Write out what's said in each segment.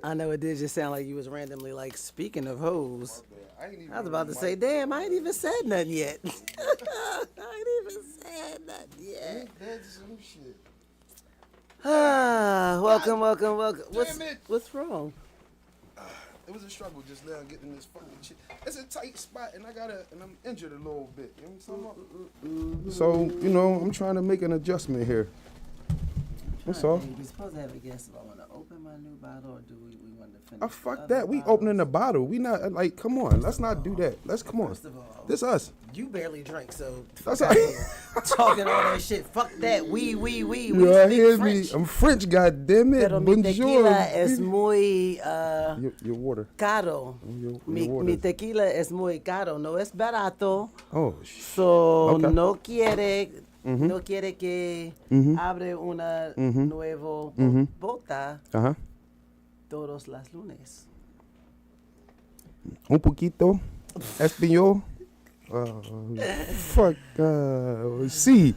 I know it did just sound like you was randomly like speaking of hoes. I was about to say, say, damn, I ain't even said nothing yet. I ain't even said nothing yet. That's some shit. Welcome. Damn it. What's wrong? It was a struggle just now getting this fucking shit. It's a tight spot, and I'm injured a little bit. You know what I'm talking about? So, I'm trying to make an adjustment here. That's all. We supposed to have a guess if I want to open my new bottle or do we want to finish? Oh, fuck that. We opening the bottle. We not, like, come on. Let's not do that. Come on. First of all, This us. you barely drink, so That's fuck all. out here. Talking all that shit. Fuck that. We Yeah, speak hear French. me. I'm French, goddammit. Pero mi Bonjour. tequila es muy Your water. caro. Your Mi water. tequila es muy caro. No es barato. Oh, So Okay. no quiere que abre una nuevo bota todos los lunes. Un poquito. Español. Fuck. See.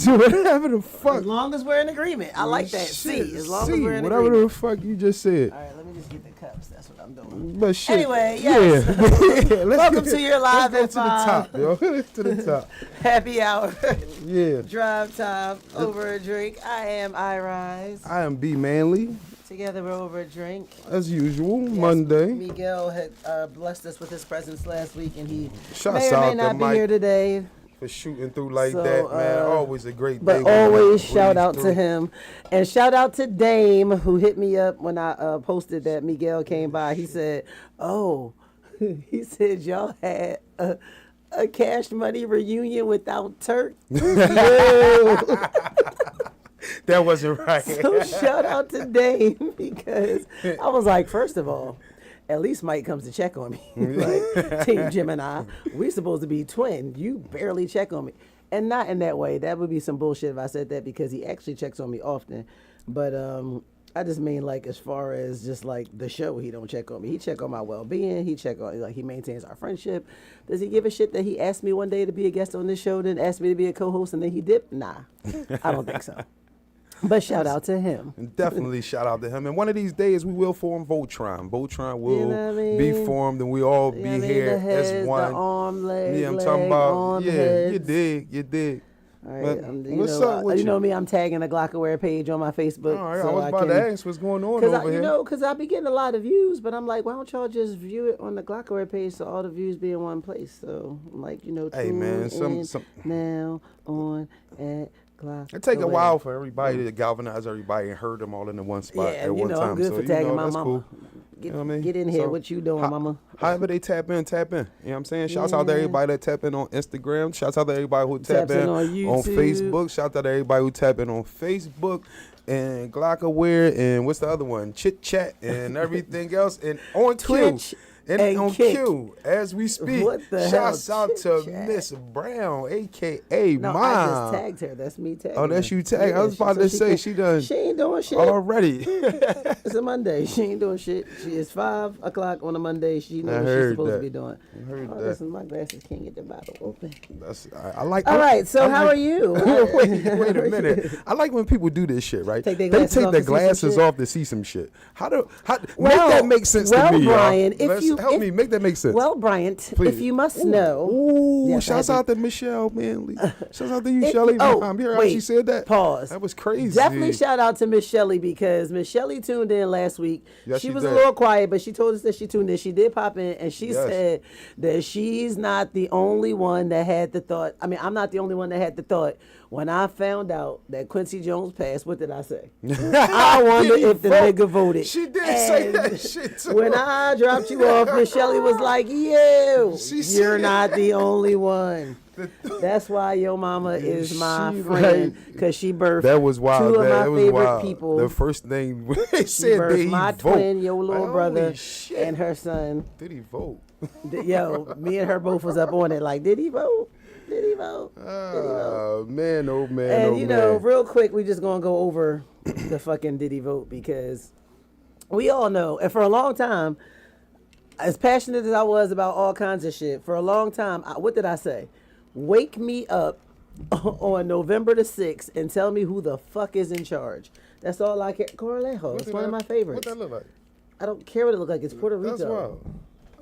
Whatever the fuck. As long as we're in agreement. I like that. Shit, See, as long see, as we're in whatever agreement. the fuck you just said. All right, let me just get the cups. That's what I'm doing. But shit. Anyway, yes. Yeah. Welcome to your live Let's go to the at top, yo. To the top. Happy hour. Yeah. Drive time over a drink. I am Irize. I am B Manley, Together we're over a drink. as usual. Yes, Monday. Miguel had blessed us with his presence last week, and he Shouts may or may out not to be Mike here today. for shooting through like So, that, man. Always a great day. But when we always breeze shout out to through. him. And shout out to Dame, who hit me up when I posted that Miguel came by. He said, he said y'all had a Cash Money reunion without Turk. That wasn't right. So shout out to Dame, because I was like, first of all, at least Mike comes to check on me. Like, Team Gemini, we supposed to be twin. You barely check on me. And not in that way. That would be some bullshit if I said that, because he actually checks on me often. But I just mean, like, as far as just like the show, he don't check on me. He check on my well-being. He check on, like, he maintains our friendship. Does he give a shit that he asked me one day to be a guest on this show, then asked me to be a co-host, and then he dipped? Nah, I don't think so. But shout out to him. And definitely shout out to him. And one of these days we will form Voltron. Voltron will You know what I mean? be formed, and we all You be know what I mean? here The head, as one. The arm, leg, Yeah, I'm leg, talking about. arm, Yeah, heads. you dig. All right, But what's know, up with you know me, I'm tagging the Glockaware page on my Facebook. All right, so I was about to ask what's going on over here. Because I be getting a lot of views, but I'm like, why don't y'all just view it on the Glockaware page so all the views be in one place? So I'm like, Hey, man, tune some in now on at Glockaware. It take a while for everybody to galvanize everybody and herd them all in the one spot Yeah, at and one time. I'm good so for tagging my that's mama. cool. Get, You know what I mean? get in here. So, What you doing, mama? However they tap in. You know what I'm saying? Shouts out to Yeah. everybody that tap in on Instagram. Shouts out to everybody who tap Taps in in on on YouTube. Facebook. Shout out to everybody who tap in on Facebook and Glockaware and what's the other one? Chit Chat and everything else. And on Twitch Q. And on Kick. Q as we speak. What the Shouts hell? out to Chit-chat. Miss Brown, a.k.a. No, Mom. I just tagged her. That's me tagging Oh, that's her. you tag. Yeah, I was about so to she say can- she done She ain't doing shit. already. It's a Monday. She ain't doing shit. It's 5 o'clock on a Monday. She knows what she's heard supposed that. to be doing. I heard Oh, that. listen, my glasses can't get the bottle open. I like. All right, so how are you? Wait a minute. I like when people do this shit, right? Take their They glasses take off their to see some glasses shit? off to see some shit. How make Well- that make sense well, to me, Brian, y'all? if Me make that make sense. Well, Bryant, Please. if you must know. Ooh, Yes, I shouts had out to Michelle Manley. Shouts out to you, If Shelly. you- oh, You hear how wait, she said that? Pause. That was crazy. Definitely shout out to Miss Shelley, because Miss Shelley tuned in last week. Yes, she she was did. a little quiet, but she told us that she tuned in. She did pop in, and she Yes. said that she's not the only one that had the thought. I mean, I'm not the only one that had the thought. When I found out that Quincy Jones passed, what did I say? I wonder Did he if the vote? nigga voted. She did say And that shit too. When I dropped you off, Miss Shelley was like, "You, She you're said- not the only one." That's why your mama is my She friend, right. because she birthed That was wild. two of man. my It was favorite wild. people. The first thing they She said, birthed did he my vote? twin, your little Like, brother, holy shit. and her son. Did he vote? Yo, me and her both was up on it. Like, did he vote? Did he vote? Did he vote? Man, oh man, And oh you man. know, real quick, we just gonna go over the fucking did he vote, because we all know, and for a long time, as passionate as I was about all kinds of shit, for a long time, what did I say? Wake me up on November the 6th and tell me who the fuck is in charge. That's all I care. Coralejo. It's one of my favorites. What that look like? I don't care what it looks like. It's Puerto Rico. That's wild.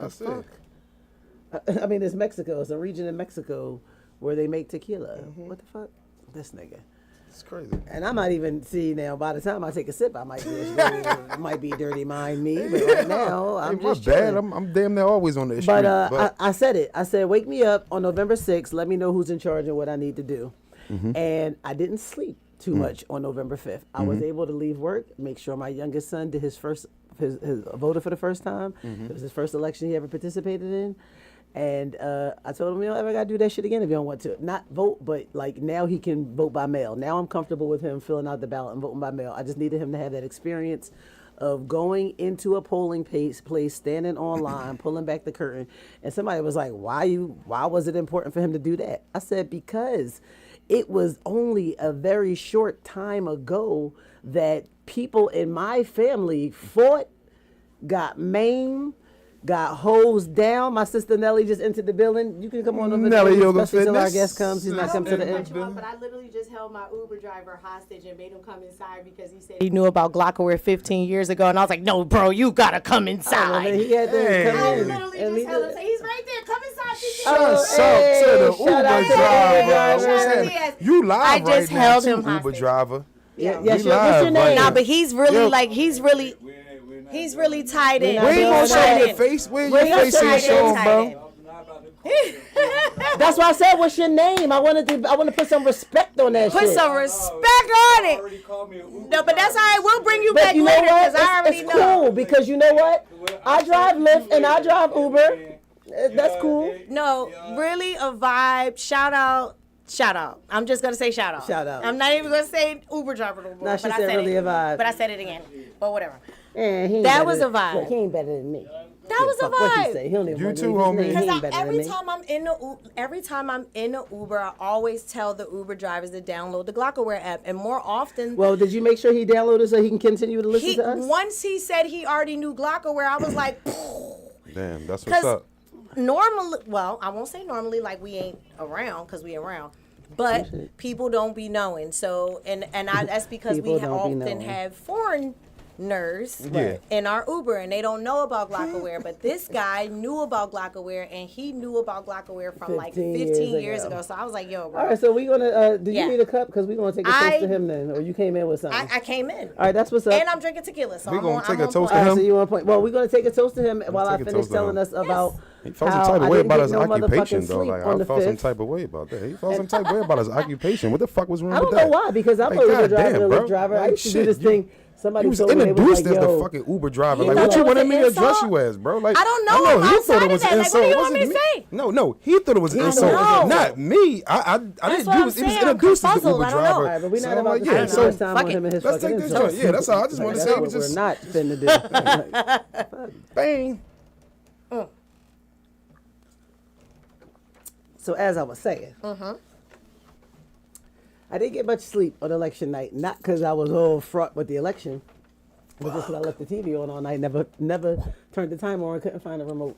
I see. I mean, it's Mexico. It's a region in Mexico where they make tequila. What the fuck? This nigga. It's crazy. And I might even see now. By the time I take a sip, I might be it might be dirty mind me. But right now, I'm just bad. chilling. I'm damn near always on the street. But I said it. I said, wake me up on November 6th. Let me know who's in charge and what I need to do. And I didn't sleep too much on November 5th. I was able to leave work, make sure my youngest son did his voted for the first time. It was his first election he ever participated in. And I told him, you don't ever got to do that shit again if you don't want to. Not vote, but like now he can vote by mail. Now I'm comfortable with him filling out the ballot and voting by mail. I just needed him to have that experience of going into a polling place, standing online, pulling back the curtain. And somebody was like, why was it important for him to do that? I said, because it was only a very short time ago that people in my family fought, got maimed, got hosed down. My sister Nelly just entered the building. You can come on over, Nelly there, Yoga especially till our Fitness. guest comes. He's not come to the end. But I literally just held my Uber driver hostage and made him come inside because he said he knew about Glockaware 15 years ago, and I was like, "No, bro, you gotta come inside." He had to come I in. literally And just we held him. did- He's right there. Come inside. Shouts Oh, out hey, to the shout out Uber to the driver. Uber driver. What's happening? Yes. You live I right just now, held too, him Uber hostage. driver. Yes, We what's live your name? right Nah, now. but he's really Yo. like he's really tied in. We We ain't gonna show Tied your in. face. Where Where your your face ain't tied showing, in, bro. tied That's why I said, what's your name? I want to put some respect on that Put shit. some respect on it. No, but that's all right. We'll bring you But back you know later what? because I already It's know. cool because you know what? I drive Lyft and I drive Uber. That's cool. No, really a vibe. Shout out. Shout out. I'm just gonna say shout out. Shout out. I'm not even gonna say Uber driver no more. Nah, she but I said said really it. a vibe. But I said it again. But whatever. And he ain't That better was than- a vibe. Look, he ain't better than me. That was a Fuck what he vibe. say. He don't even You want to too, leave his homie. name. He Because ain't better than every me. time I'm in the Uber, I always tell the Uber drivers to download the Glockaware app, and more often. Well, did you make sure he downloaded so he can continue to listen he to us? once he said he already knew Glockaware, I was like, Damn, that's what's because up. normally, well, I won't say normally like we ain't around because we around, but people don't be knowing. So that's because we People don't be often knowing. have foreigners Yeah. in our Uber and they don't know about Glockaware. But this guy knew about Glockaware and he knew about Glockaware from like 15 years ago. So I was like, yo, bro. All right, so we're going to, do Yeah. you need a cup? Because we're going to take a toast to him then. Or you came in with something. I came in. All right, that's what's up. And I'm drinking tequila, so We I'm gonna on, take I'm a on toast point. All right, him? so you want to point? Well, we're going to take a toast to him while I take a finish toast to telling him. us about He felt some how type I of way didn't about get his no occupation, motherfucking though. sleep Like, on I the felt some 5th. type of way about that. He felt some type of way about his occupation. What the fuck was wrong I with don't that? know why, because I'm Like, a Uber driver, goddamn, a bro. Lyft driver. I Like, used to do shit, this you- thing. Somebody He was told me, they was introduced like, as the yo, fucking Uber driver. He Like, thought what you it was wanted an me to address insult? you as, bro? Like, I don't know. I know I'm he thought outside it of was that. an Like, what do insult. you It want me wasn't to me. say? No, he thought it was an I insult. know. Not me. I didn't what do I'm it. He was saying. I'm introduced as the confuzzled. Uber I don't know. driver. All right, but we're not So I'm about like, to yeah, spend so too much time fuck on it. him and his Let's fucking take this insults. joint. Yeah, that's all. I just wanted to That's say, what we just we're not finna do. bang. So as I was saying, I didn't get much sleep on election night. Not because I was all fraught with the election, but just because I left the TV on all night. Never turned the timer on. Couldn't find a remote.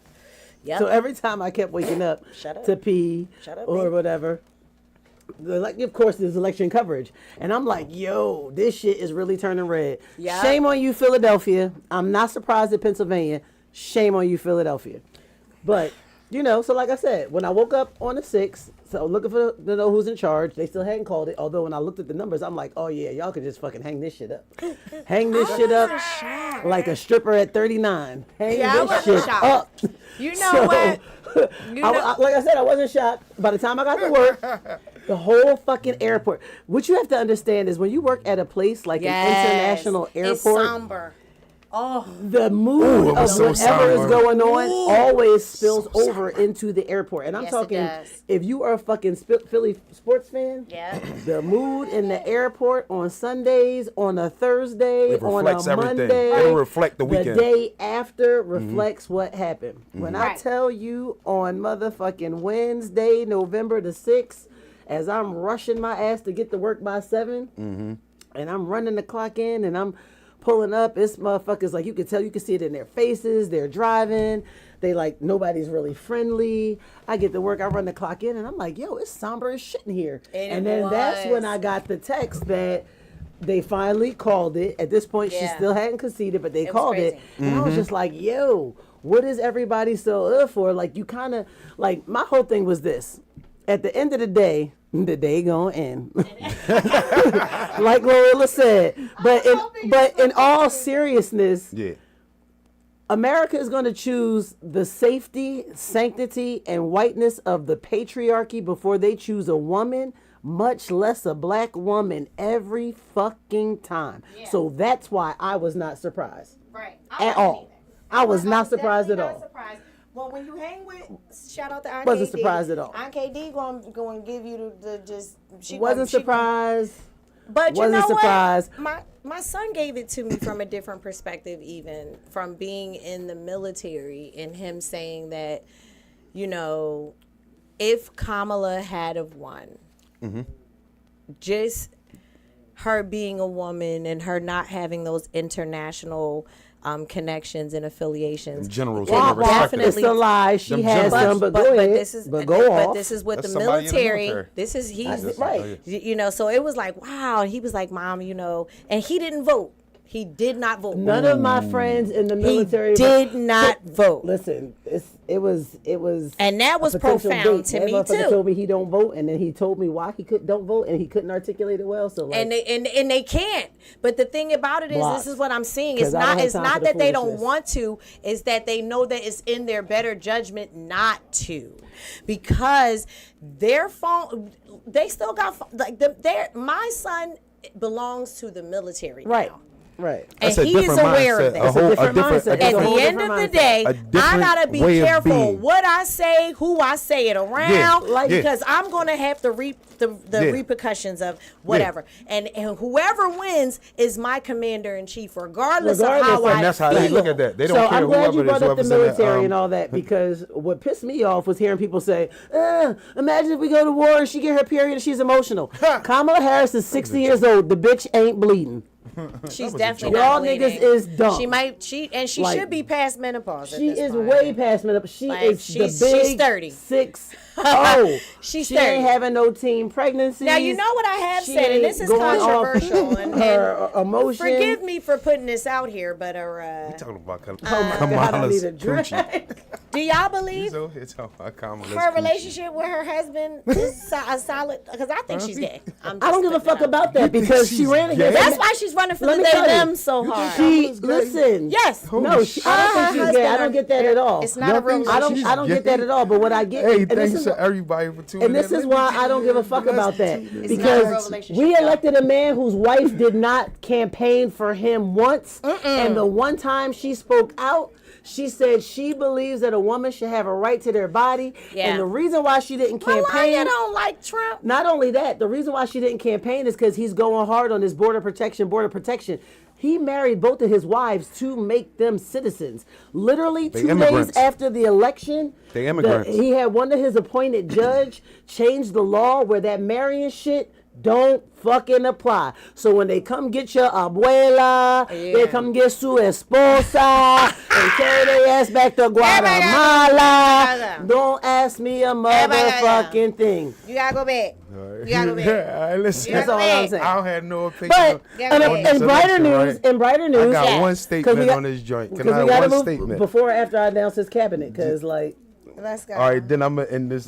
Yep. So every time I kept waking up Shut up. to pee Shut up, or babe. whatever, of course, there's election coverage. And I'm like, yo, this shit is really turning red. Yeah. Shame on you, Philadelphia. I'm not surprised at Pennsylvania. Shame on you, Philadelphia. But, so like I said, when I woke up on the 6th, so looking to know who's in charge, they still hadn't called it. Although when I looked at the numbers, I'm like, oh yeah, y'all can just fucking hang this shit up. Hang this shit up like a stripper at 39. Hang Yeah, I this wasn't shit shocked. up. You know what? You know- Like I said, I wasn't shocked. By the time I got to work, the whole fucking airport. What you have to understand is when you work at a place like an international It's airport, somber. Oh, the mood Ooh, it of was so whatever is somber. going on always spills over into the airport. And I'm Yes, it talking, does. if you are a fucking Philly sports fan, yeah. the mood in the airport on Sundays, on a Thursday, It on a reflects everything. Monday, It'll reflect the weekend. the day after reflects what happened. When I Right. tell you on motherfucking Wednesday, November the 6th, as I'm rushing my ass to get to work by 7, and I'm running the clock in and I'm pulling up, it's motherfuckers like you can see it in their faces. They're driving. They like nobody's really friendly. I get to work, I run the clock in, and I'm like, yo, it's somber as shit in here. It And then that's was. when I got the text that They finally called it. At this point, she Yeah. still hadn't conceded, but they was called it. crazy. And I was just like, yo, what is everybody so for? Like, you kind of, like, my whole thing was this. At the end of the day gonna end. Like Lorilla said. But in all seriousness, Yeah. America is going to choose the safety, sanctity, and whiteness of the patriarchy before they choose a woman, much less a black woman, every fucking time. Yeah. So that's why I was not surprised. Right. At all. I was not surprised at definitely all. not surprised. Well, when you hang with, shout out to Aunt Wasn't KD. surprised at all. Aunt KD going to give you the just. She Wasn't surprised. But you Wasn't know surprised. what? My son gave it to me from a different perspective, even from being in the military, and him saying that, you know, if Kamala had have won, just her being a woman and her not having those international connections and affiliations. Generals Well, never respected It's a lie. She Them has generals. some, but go ahead. this is but go off. But this is what That's the somebody in the military. military. This is he's right. You know, so it was like, wow. And he was like, Mom, you know, and he didn't vote. He did not vote. None of my friends in the military He did not vote. Listen, it was, And that was a potential profound date. to That me motherfucker too. told me he don't vote, and then he told me why he don't vote, and he couldn't articulate it well. So like, And they can't. But the thing about it is, Blocked. this is what I'm seeing. 'Cause It's I don't not. have It's time not for the that they don't foolishness. want to. It's that they know that it's in their better judgment not to, because their phone. They still got like my son belongs to the military right, now. right. And That's a he is different aware mindset, of a that. whole- different mindset. a It's At a the whole end of different the mindset. day, A I different gotta be way of careful being. what I say, who I say it around, Like- because I'm gonna have to reap the Yeah. repercussions of whatever. And whoever wins is my commander in chief, regardless of Regardless, how I And that's how they feel. look at that. They don't So care I'm glad whoever you it is, brought up the whoever's in that, military and all that, because what pissed me off was hearing people say, imagine if we go to war and she get her period and she's emotional. Kamala Harris is 60 years old. The bitch ain't bleeding. She's was a definitely joke. not Y'all bleeding. niggas is dumb. She Like, should be past menopause. At She this is point. way past menopause. She Like, is she's- the big she's 30. 6'0". She's she 30. ain't having no teen pregnancies. Now you know what I have She said, and this ain't is going off controversial. And her emotion. forgive me for putting this out here, but Talking about Oh my God, I don't Kamala's need a coochie. drink. do y'all believe So it's talking about Kamala's her coochie. relationship with her husband is a solid? Because I think she's gay. I don't give a fuck about that think because she she's ran gay? against. That's why she's running for Let the me they tell you. them so hard. She Kamala's gay? listen. Yes. Holy No, shit. I don't think she's gay. I husband don't get that at all. It's not a Y'all real think I don't. she's I don't get that gay? at all. But what I get, Hey, and this thanks is, to everybody for tuning in. and this is why I don't give a fuck about that not a real because relationship, we y'all. elected a man whose wife did not campaign for him once, and the one time she spoke out. She said she believes that a woman should have a right to their body, Yeah. and the reason why she didn't Well, why campaign. you don't like Trump? Not only that, the reason why she didn't campaign is because he's going hard on this border protection. He married both of his wives to make them citizens. Literally They 2 immigrants. days after the election, They immigrants. he had one of his appointed judge change the law where that marrying shit don't fucking apply. So when they come get your abuela, they come get su esposa, and carry their ass back to Guatemala. Don't ask me a motherfucking thing. You gotta go back. You gotta go back. All right, listen. That's all I'm saying. I don't have no opinion. But Yeah, in, go ahead. brighter news, Right? in brighter I news, got Yeah. one 'cause statement we got- on this joint. Can because I we have gotta one move statement? before or after I announce his cabinet, because like, Let's go. All right, then I'm gonna end this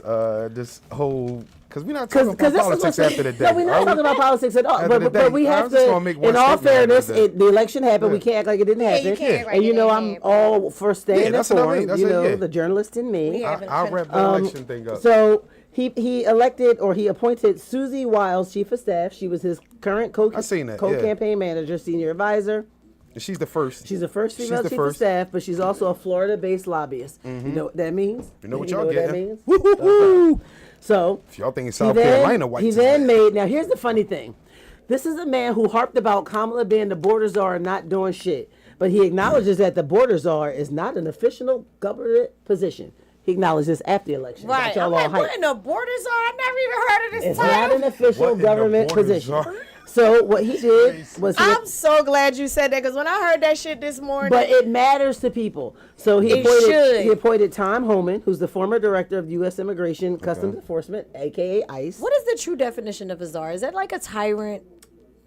this whole because we're not talking because about this is politics what's after the day. no, we're Are not we? talking about politics at all. After But, the but day. we I have was just to, gonna make one in all statement after fairness, the day. the election happened. We can't act like it didn't Yeah, happen. you can't act like And you it know, didn't I'm happen. all for staying that's what I mean. informed. That's You it, know, yeah. the journalist in me. I'll wrap the election thing up. So he elected, or he appointed Susie Wiles chief of staff. She was his current I seen that, yeah. co-campaign manager, senior advisor. She's the first. She's the first She's female the chief of first. staff, but she's also a Florida-based lobbyist. You know what that means? You know what y'all that getting. means? Woo-hoo-hoo. So If y'all think he South then, Carolina white, he then made. Now here's the funny thing. This is a man who harped about Kamala being the border czar and not doing shit, but he acknowledges that the border czar is not an official government position. He acknowledged this after the election. Right. Got y'all I'm all like, hyped. what in the borders are? I never even heard of this It's not title. an official What in the government borders position. are? So what he did was he I'm so glad you said that, because when I heard that shit this morning, but it matters to people. So It should. he appointed Tom Homan, who's the former director of U.S. Immigration Customs Enforcement, aka ICE. what is the true definition of a czar? Is that like a tyrant?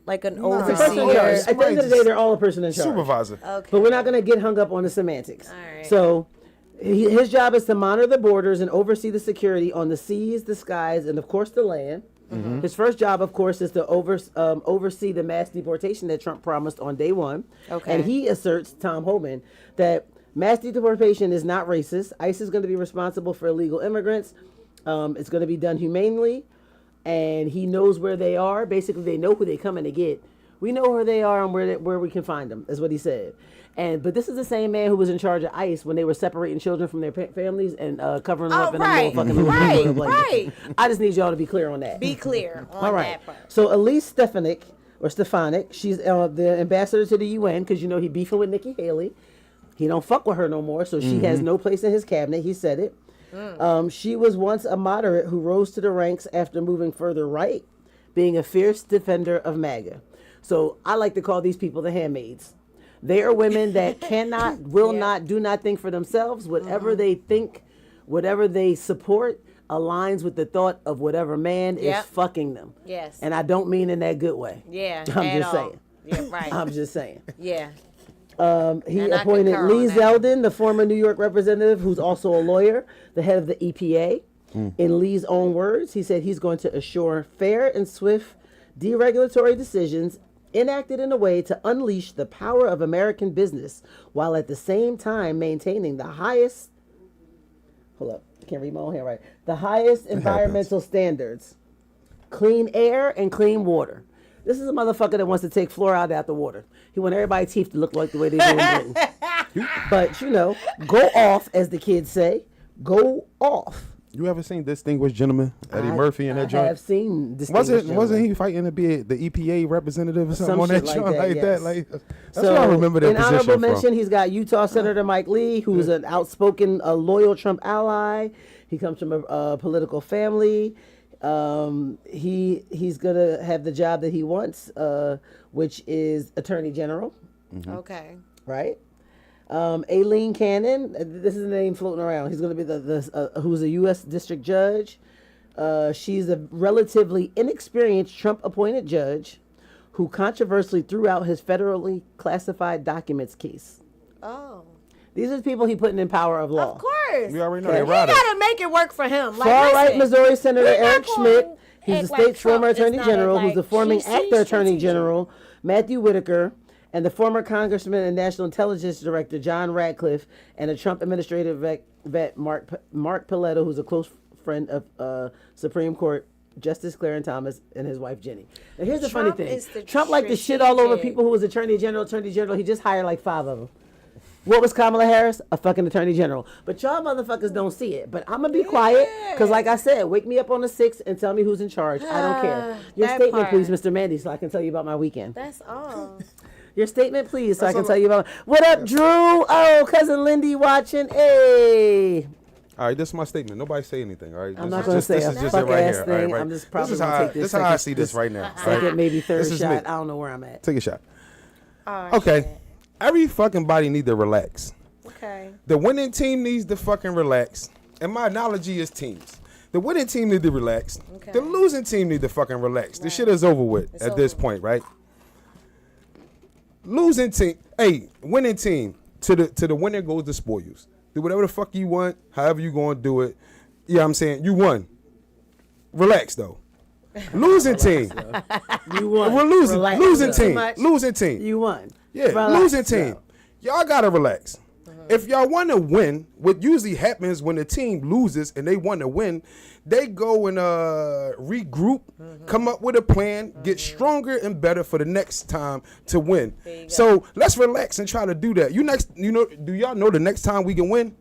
like an It's a person in overseer. charge. At the end of the day, they're all a person in charge. Supervisor. Okay. But we're not going to get hung up on the semantics. All right. So his job is to monitor the borders and oversee the security on the seas, the skies, and of course the land. Mm-hmm. His first job, of course, is to oversee the mass deportation that Trump promised on day one. Okay. And he asserts, Tom Homan, that mass deportation is not racist. ICE is going to be responsible for illegal immigrants. It's going to be done humanely. And he knows where they are. Basically, they know who they're coming to get. We know where they are and where we can find them, is what he said. But this is the same man who was in charge of ICE when they were separating children from their families and covering them up in a little fucking right. I just need y'all to be clear on that. Be clear on All right. that part. So Irize Stefanik, she's the ambassador to the UN because he beefing with Nikki Haley. He don't fuck with her no more, so she has no place in his cabinet. He said it. She was once a moderate who rose to the ranks after moving further right, being a fierce defender of MAGA. So I like to call these people the handmaids. They are women that cannot, will not, do not think for themselves. Whatever they think, whatever they support, aligns with the thought of whatever man is fucking them. Yes. And I don't mean in that good way. Yeah. I'm just saying. Yeah, right. I'm just saying. Yeah. He And I appointed concur Lee on that. Zeldin, the former New York representative, who's also a lawyer, the head of the EPA. In Lee's own words, he said he's going to assure fair and swift deregulatory decisions enacted in a way to unleash the power of American business while at the same time maintaining the highest, hold up, I can't read my own handwriting, the highest environmental standards, clean air and clean water. This is a motherfucker that wants to take fluoride out the water. He wants everybody's teeth to look like the way they do in Britain. But, go off, as the kids say. Go off. You ever seen Distinguished Gentleman, Eddie Murphy in that joint? I have seen Distinguished Wasn't he fighting to be the EPA representative or something Some on that shit like joint that, like yes. that? Like, that's what I remember that in position honorable from. mention, he's got Utah Senator Mike Lee, who's an outspoken, loyal Trump ally. He comes from a political family. He's gonna have the job that he wants, which is Attorney General, Okay. right? Aileen Cannon, this is the name floating around. He's going to be who's a U.S. district judge. She's a relatively inexperienced Trump-appointed judge who controversially threw out his federally classified documents case. Oh. These are the people he putting in power of law. Of course. We already know Okay. they He ride it. gotta make it work for him. Like, Far-right listen, Missouri Senator we're not Eric going Schmidt. He's act the like state's Trump former is Attorney not General, who's the like, former she's actor Attorney strategic. General, Matthew Whitaker, and the former Congressman and National Intelligence Director John Radcliffe, and a Trump administrative vet Mark Paletto, who's a close friend of Supreme Court Justice Clarence Thomas and his wife Jenny. And here's the funny Trump thing: is the Trump liked to shit all over strategic. people who was Attorney General. He just hired like 5 of them. What was Kamala Harris? A fucking Attorney General. But y'all motherfuckers don't see it. But I'm going to be quiet because, like I said, wake me up on the 6th and tell me who's in charge. I don't care. Your That statement, part. please, Mr. Mandy, so I can tell you about my weekend. That's all. Your statement, please, so I can all tell you about. What up, Drew? Oh, cousin Lindy watching. Hey. All right, this is my statement. Nobody say anything. All right, I'm not going to say this a is just it fuck right ass here. thing. All right, right. I'm just probably this is going to how take this. this is how I see this right now. All Second, right? maybe third This is shot. me. I don't know where I'm at. Take a shot. Oh, Okay, shit. every fucking body need to relax. Okay. The winning team needs to fucking relax. And my analogy is teams. The winning team need to relax. Okay. The losing team need to fucking relax. The Right. shit is over with It's at this over. point, right? Losing team, winning team. To the winner goes the spoils. Do whatever the fuck you want, however you gonna do it. You know what I'm saying? You won. Relax though. Losing team. You won. We're losing. Relax, Losing though. team. much. Losing team. You won. Yeah, Relax, losing team. though. Y'all gotta relax. If y'all want to win, what usually happens when the team loses and they want to win, they go and regroup, come up with a plan, get stronger and better for the next time to win. There you go. So let's relax and try to do that. Do y'all know the next time we can win?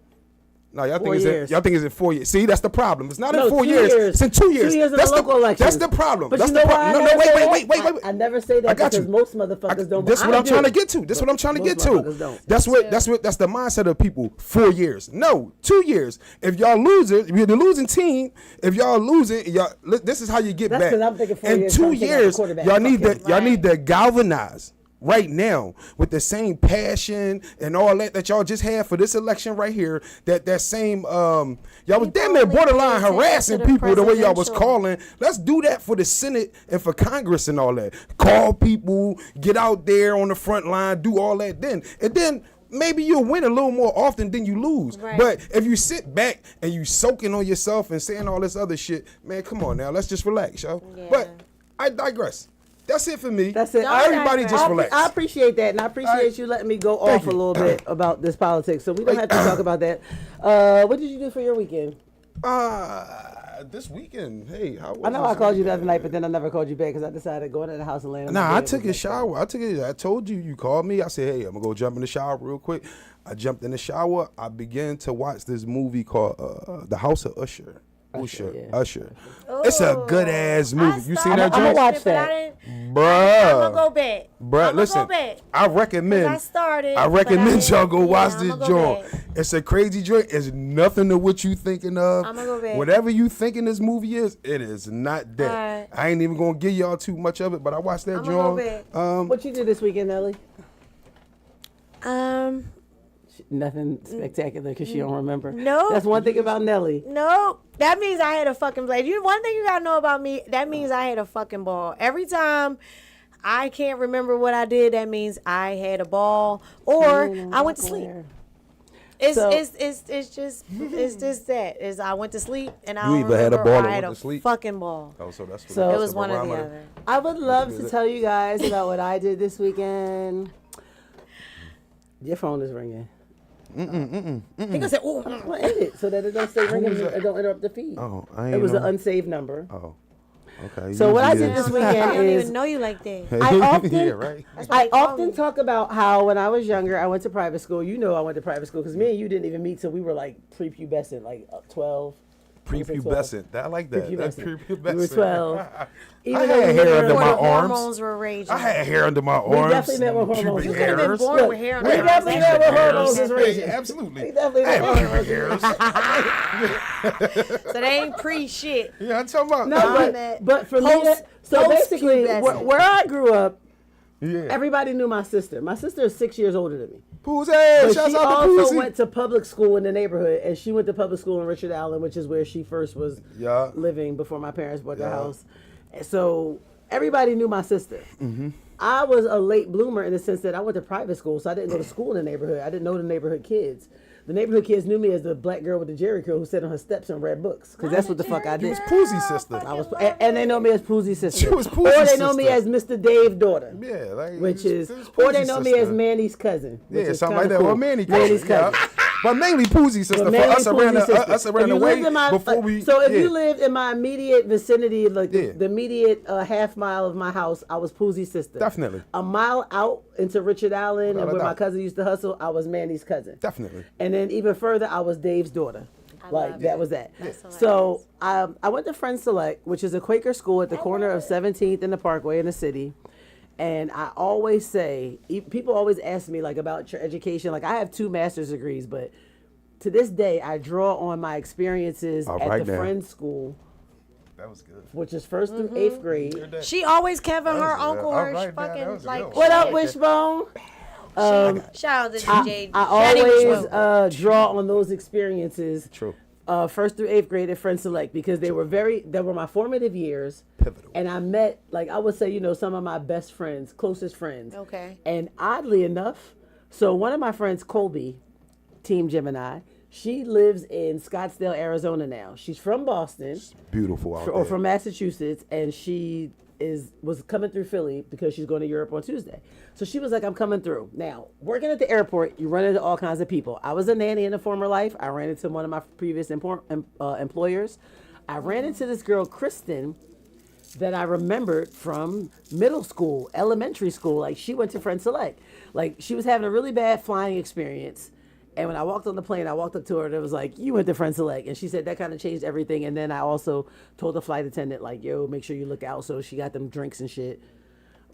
No, y'all 4 think years. y'all think it's in 4 years. See, that's the problem. It's not No, in 4 2 years. years. It's in 2 years. 2 years in that's the local elections. That's the problem. But That's you the know why problem. I No, never say wait. that? I never say that I got because you. most motherfuckers don't. That's what I I'm trying to do. get to. That's what I'm trying to Most get to. motherfuckers don't. That's the mindset of people. 4 years. No, 2 years. If y'all lose it, if you're the losing team, if y'all losing, this is how you get That's back. 'cause I'm thinking 4 In years, 2 trying to take out the years, quarterback. y'all need Fuck to y'all need to galvanize. right now with the same passion and all that y'all just had for this election right here. That same y'all was damn near borderline harassing people the way y'all was calling. Let's do that for the Senate and for Congress and all that. Call people, get out there on the front line, do all that then. And then maybe you'll win a little more often than you lose. Right. But if you sit back and you soaking on yourself and saying all this other shit, man, come on now, let's just relax, yo. Yeah. But I digress. That's it for me. That's it. Everybody just relax. I appreciate that, and I appreciate you letting me go off a little bit about this politics. So we don't have to talk about that. What did you do for your weekend? This weekend, hey, how was I know I called you the other night, but then I never called you back because I decided to go into the house and lay in Nah, I took a shower. I told you. You called me. I said, hey, I'm gonna go jump in the shower real quick. I jumped in the shower. I began to watch this movie called The House of Usher. Usher. It's a good ass movie. You seen that, I'm Jones? gonna watch that. Bruh. I'm gonna go back. Bruh, listen. I recommend y'all go watch this joint. It's a crazy joint. It's nothing to what you thinking of. I'm gonna go back. Whatever you thinking this movie is, it is not that. Right. I ain't even gonna give y'all too much of it, but I watched that joint. What you did this weekend, Ellie? Nothing spectacular because she don't remember. No. That's one thing about Nelly. No, that means I had a fucking blast. One thing you gotta know about me, that means I had a fucking ball. Every time I can't remember what I did, that means I had a ball or I went to sleep. It's just that. I went to sleep and I don't remember had a ball I had and a went to sleep? fucking ball. Oh, so that's So- It was one or the other. I would love to tell you guys about what I did this weekend. Your phone is ringing. He gonna say, "Ooh." Well, end it so that it don't stay ringing and don't interrupt the feed. Oh, it was an unsaved number. Oh, okay. So what I did this I weekend don't is even know you like that. I often, yeah, right. I often talk about how when I was younger, I went to private school. You know I went to private school because me and you didn't even meet till we were like prepubescent, like 12. Prepubescent. I like that. That's prepubescent. We were 12. I had hair under my arms. Hormones were raging. I had hair under my arms. definitely met with hormones. You could have been born with hair on We your definitely arms. met with hormones is raging. Absolutely. We definitely met with hormones. So they ain't pre-shit. Yeah, I'm talking about. No, but for me, so basically, where I grew up, everybody knew my sister. My sister is 6 years older than me. Pussy, But shouts she out to also Pussy. went to public school in the neighborhood, and she went to public school in Richard Allen, which is where she first was living before my parents bought their house. So everybody knew my sister. I was a late bloomer in the sense that I went to private school, so I didn't go to school in the neighborhood. I didn't know the neighborhood kids. The neighborhood kids knew me as the black girl with the Jerry curl who sat on her steps and read books, because that's what the fuck I did. You was Poozy's sister. I was, and they know me as Poozy's sister. She was Poozy's or they know me sister. as Mr. Dave's daughter. Yeah, like Which is, it was or they Poozy's know me sister. as Manny's cousin. Which Yeah, is something like kinda that. cool. Or Manny's Manny's cousin. cousin. Yeah. But mainly Poozy's sister. For Mainly us around Poozy's sister. us around If the you way lived in my, before we. so if you lived in my immediate vicinity, like Yeah. the immediate half mile of my house, I was Poozy's sister. Definitely. A mile out into Richard Allen Without and a where my doubt. cousin used to hustle, I was Manny's cousin. Definitely. And then even further, I was Dave's daughter. Like love that it. was that. That's So I went to Friends Select, which is a Quaker school at the corner of 17th and the Parkway in the city. And I always say, people always ask me like about your education. Like I have 2 master's degrees, but to this day, I draw on my experiences at the Friends School. That was good. Which is 1st through 8th grade. She always Kevin her uncle All her right, now, that fucking was like. good. What up, Wishbone? Shout out to DJ. I always draw on those experiences. True. 1st through 8th grade at Friends Select because they were my formative years. Pivotal. And I met, like I would say, some of my best friends, closest friends. Okay. And oddly enough, so one of my friends, Colby, Team Gemini, she lives in Scottsdale, Arizona now. She's from Boston. It's beautiful out Or there. from Massachusetts, and she was coming through Philly because she's going to Europe on Tuesday. So she was like, I'm coming through. Now, working at the airport, you run into all kinds of people. I was a nanny in a former life. I ran into one of my previous employers. I ran into this girl, Kristen, that I remembered from middle school, elementary school. Like, she went to Friends Select. Like, she was having a really bad flying experience. And when I walked on the plane, I walked up to her and it was like, you went to Friends Select. And she said that kind of changed everything. And then I also told the flight attendant, like, yo, make sure you look out. So she got them drinks and shit,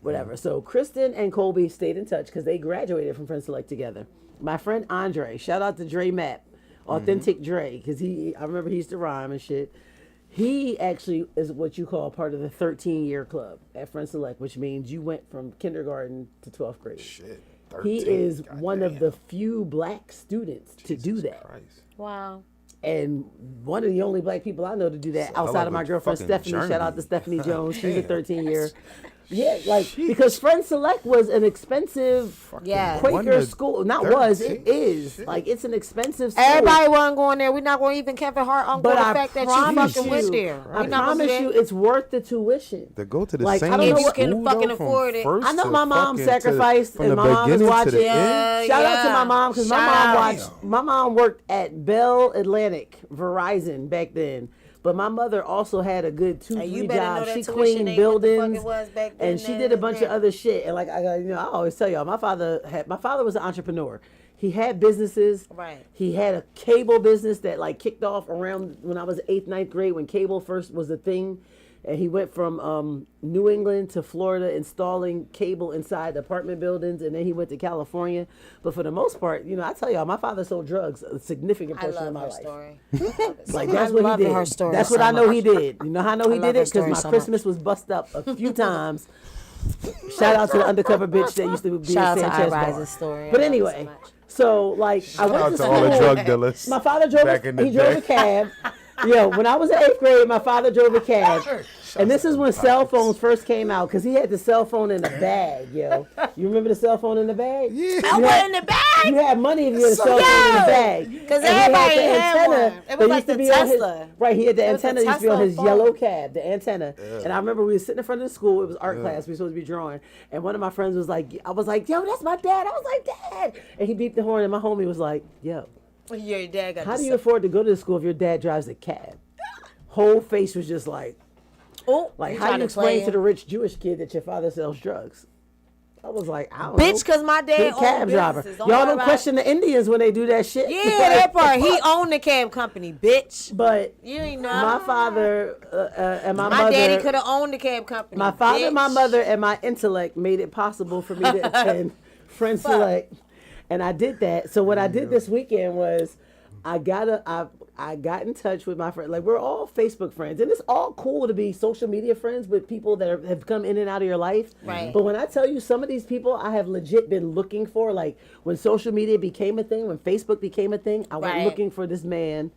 whatever. So Kristen and Colby stayed in touch because they graduated from Friends Select together. My friend Andre, shout out to Dre Mapp, Authentic Dre, because I remember he used to rhyme and shit. He actually is what you call part of the 13-year club at Friends Select, which means you went from kindergarten to 12th grade. Shit. He is God one damn. of the few black students to do that. Christ. Wow. And one of the only black people I know to do that It's a hell outside of of my a girlfriend fucking Stephanie. journey. Shout out to Stephanie Jones. She's a Damn. 13-year. Yeah, like because Friends Select was an expensive Yeah. Quaker school. Not was, it is. Shit. Like it's an expensive school. Everybody wasn't going there. We're not going to even Kevin Hart on But the I fact that you promise fucking you, went there. I We not gonna promise do you, that. it's worth the tuition. To go to the Like, same I don't know school, what- If you can fucking though, from afford it. first I know to my mom fucking sacrificed, from and the my mom was beginning to watching. the end. Shout out to my mom because my Shout mom out. watched. My mom worked at Bell Atlantic Verizon back then, but my mother also had a good two, Hey, you three better know jobs. that She tuition cleaned ain't what the fuck buildings, it was back then, and she then, did a bunch of then. other shit. And like I always tell y'all, my father was an entrepreneur. He had businesses. Right. He had a cable business that like kicked off around when I was 8th, 9th grade when cable first was a thing. And he went from New England to Florida installing cable inside apartment buildings, and then he went to California. But for the most part, you know, I tell y'all, my father sold drugs a significant I portion love of my her life. story. Like that's what love he did. her story That's so what I know he much. did. You know how I know he love did her it? Because story my so Christmas was bust up a few times. Shout out to the undercover bitch that used to be Shout in out to Sanchez Irize's bar. story. But I love her so anyway, much. so like I Shout went out to to school. all the drug dealers. My father drove. back in the He drove day. a cab. Yo, when I was in 8th grade, my father drove a cab. And this is when cell phones first came out, because he had the cell phone in a bag, yo. You remember the cell phone in the bag? Yeah. I went in the bag. You had money if you had a cell phone in the bag. Because And he had everybody the had antenna one. It that was like used to the be on his- Tesla. Right, he had the It was the antenna that used to be on Tesla his phone. yellow cab, the antenna. And I remember we were sitting in front of the school. It was art class. We were supposed to be drawing. And one of my friends was like, I was like, yo, that's my dad. I was like, Dad. And he beeped the horn, and my homie was like, yo, Your dad got how the do you afford to go to the school if your dad drives a cab? Whole face was just like, Oh, like, how do you explain to the rich Jewish kid that your father sells drugs? I was like, I don't know. Bitch, because my dad He a cab owned driver. businesses. Y'all worry don't about question the Indians when they do that shit. it. Yeah, that part. He owned the cab company, bitch. But You ain't know. my father and my My mother, daddy could have owned the cab company. my father, bitch. my mother, and my intellect made it possible for me to attend Friends Select, and I did that. So what I did this weekend was I got in touch with my friend. Like we're all Facebook friends, and it's all cool to be social media friends with people that have come in and out of your life. Right. But when I tell you, some of these people I have legit been looking for. Like when social media became a thing, when Facebook became a thing, I went Right. looking for this man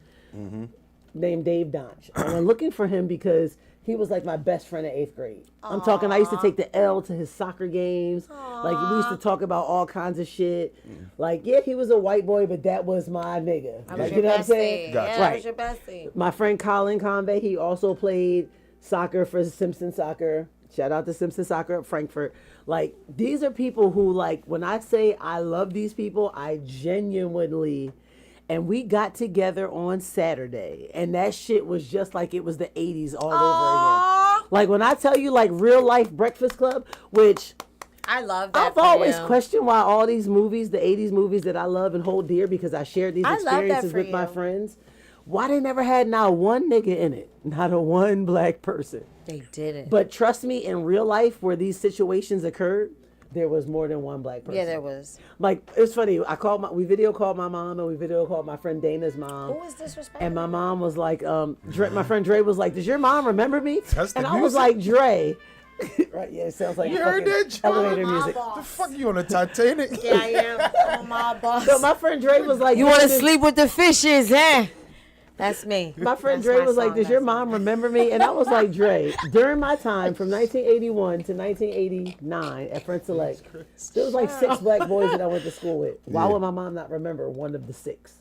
named Dave Donch. I went looking for him because he was like my best friend in 8th grade. I'm talking, I used to take the L to his soccer games. Like we used to talk about all kinds of shit. Like, yeah, he was a white boy, but that was my nigga. I was Like, your you know what I'm bestie. saying? Gotcha. Yeah, I Right. was your bestie. My friend Colin Convey, he also played soccer for Simpson Soccer. Shout out to Simpson Soccer at Frankfurt. Like, these are people who, like, when I say I love these people, I genuinely. And we got together on Saturday, and that shit was just like it was the 80s all over again. Like, when I tell you, like, real life Breakfast Club, which I love that. I've for always you. questioned why all these movies, the 80s movies that I love and hold dear because I shared these I love that experiences for with my you. friends, why they never had not one nigga in it, not a one black person. They did it. But trust me, in real life where these situations occurred, there was more than one black person. Yeah, there was. Like, it's funny, we video called my mom and we video called my friend Dana's mom. Who is disrespectful? And my mom was like, my friend Dre was like, does your mom remember me? That's the and I was music? like, Dre. Right, yeah, it sounds like You heard fucking that? elevator My music. boss. The fuck you on the Titanic? Yeah, I am. Oh, my boss. So my friend Dre was like, You want to "Does- sleep with the fishes, huh? That's me. My friend That's Dre my was like, song, does your that's mom remember me? And I was like, Dre, during my time from 1981 to 1989 at Friends Select, there was like 6 black boys that I went to school with. Why would my mom not remember one of the 6?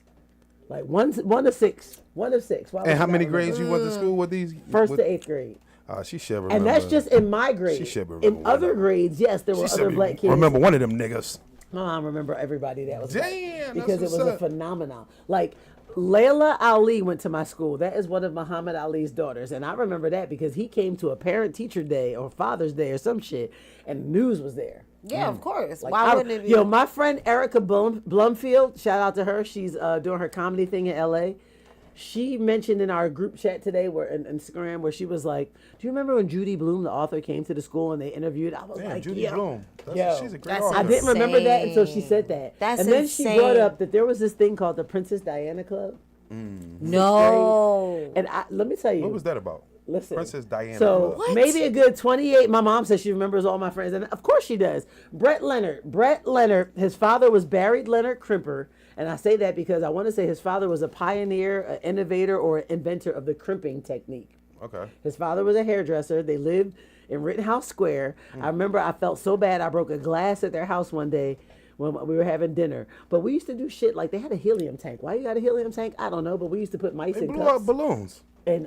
Like one of 6. One of 6. Why would And she how not many remember? grades you went to school with these? First with, to 8th grade. she should remember. And that's just in my grade. She should remember In one other of them. grades, yes, there were She other should black kids. remember one of them niggas. My mom remember everybody that was black Damn, because it that's was what's a up. phenomenon. Like Layla Ali went to my school. That is one of Muhammad Ali's daughters, and I remember that because he came to a parent-teacher day or Father's Day or some shit, and the news was there. Yeah, of course. Like, Why wouldn't it be? Yo, my friend Erica Blumfield, shout out to her. She's doing her comedy thing in L.A. She mentioned in our group chat today, where in Instagram, where she was like, "Do you remember when Judy Blume, the author, came to the school and they interviewed?" I was Damn, like, Judy yo. Bloom. Yo, She's a great that's author. I didn't remember that until she insane. said that. That's and then she brought insane. up that there was this thing called the Princess Diana Club. No. And let me tell you. What was that about? Listen. Princess Diana. So maybe a good 28. My mom says she remembers all my friends, and of course she does. Brett Leonard, his father was Barry Leonard Crimper, and I say that because I want to say his father was a pioneer, an innovator, or an inventor of the crimping technique. Okay. His father was a hairdresser. They lived in Rittenhouse Square. I remember I felt so bad I broke a glass at their house one day when we were having dinner. But we used to do shit like they had a helium tank. Why you got a helium tank? I don't know, but we used to put mice They in blew cups up balloons. and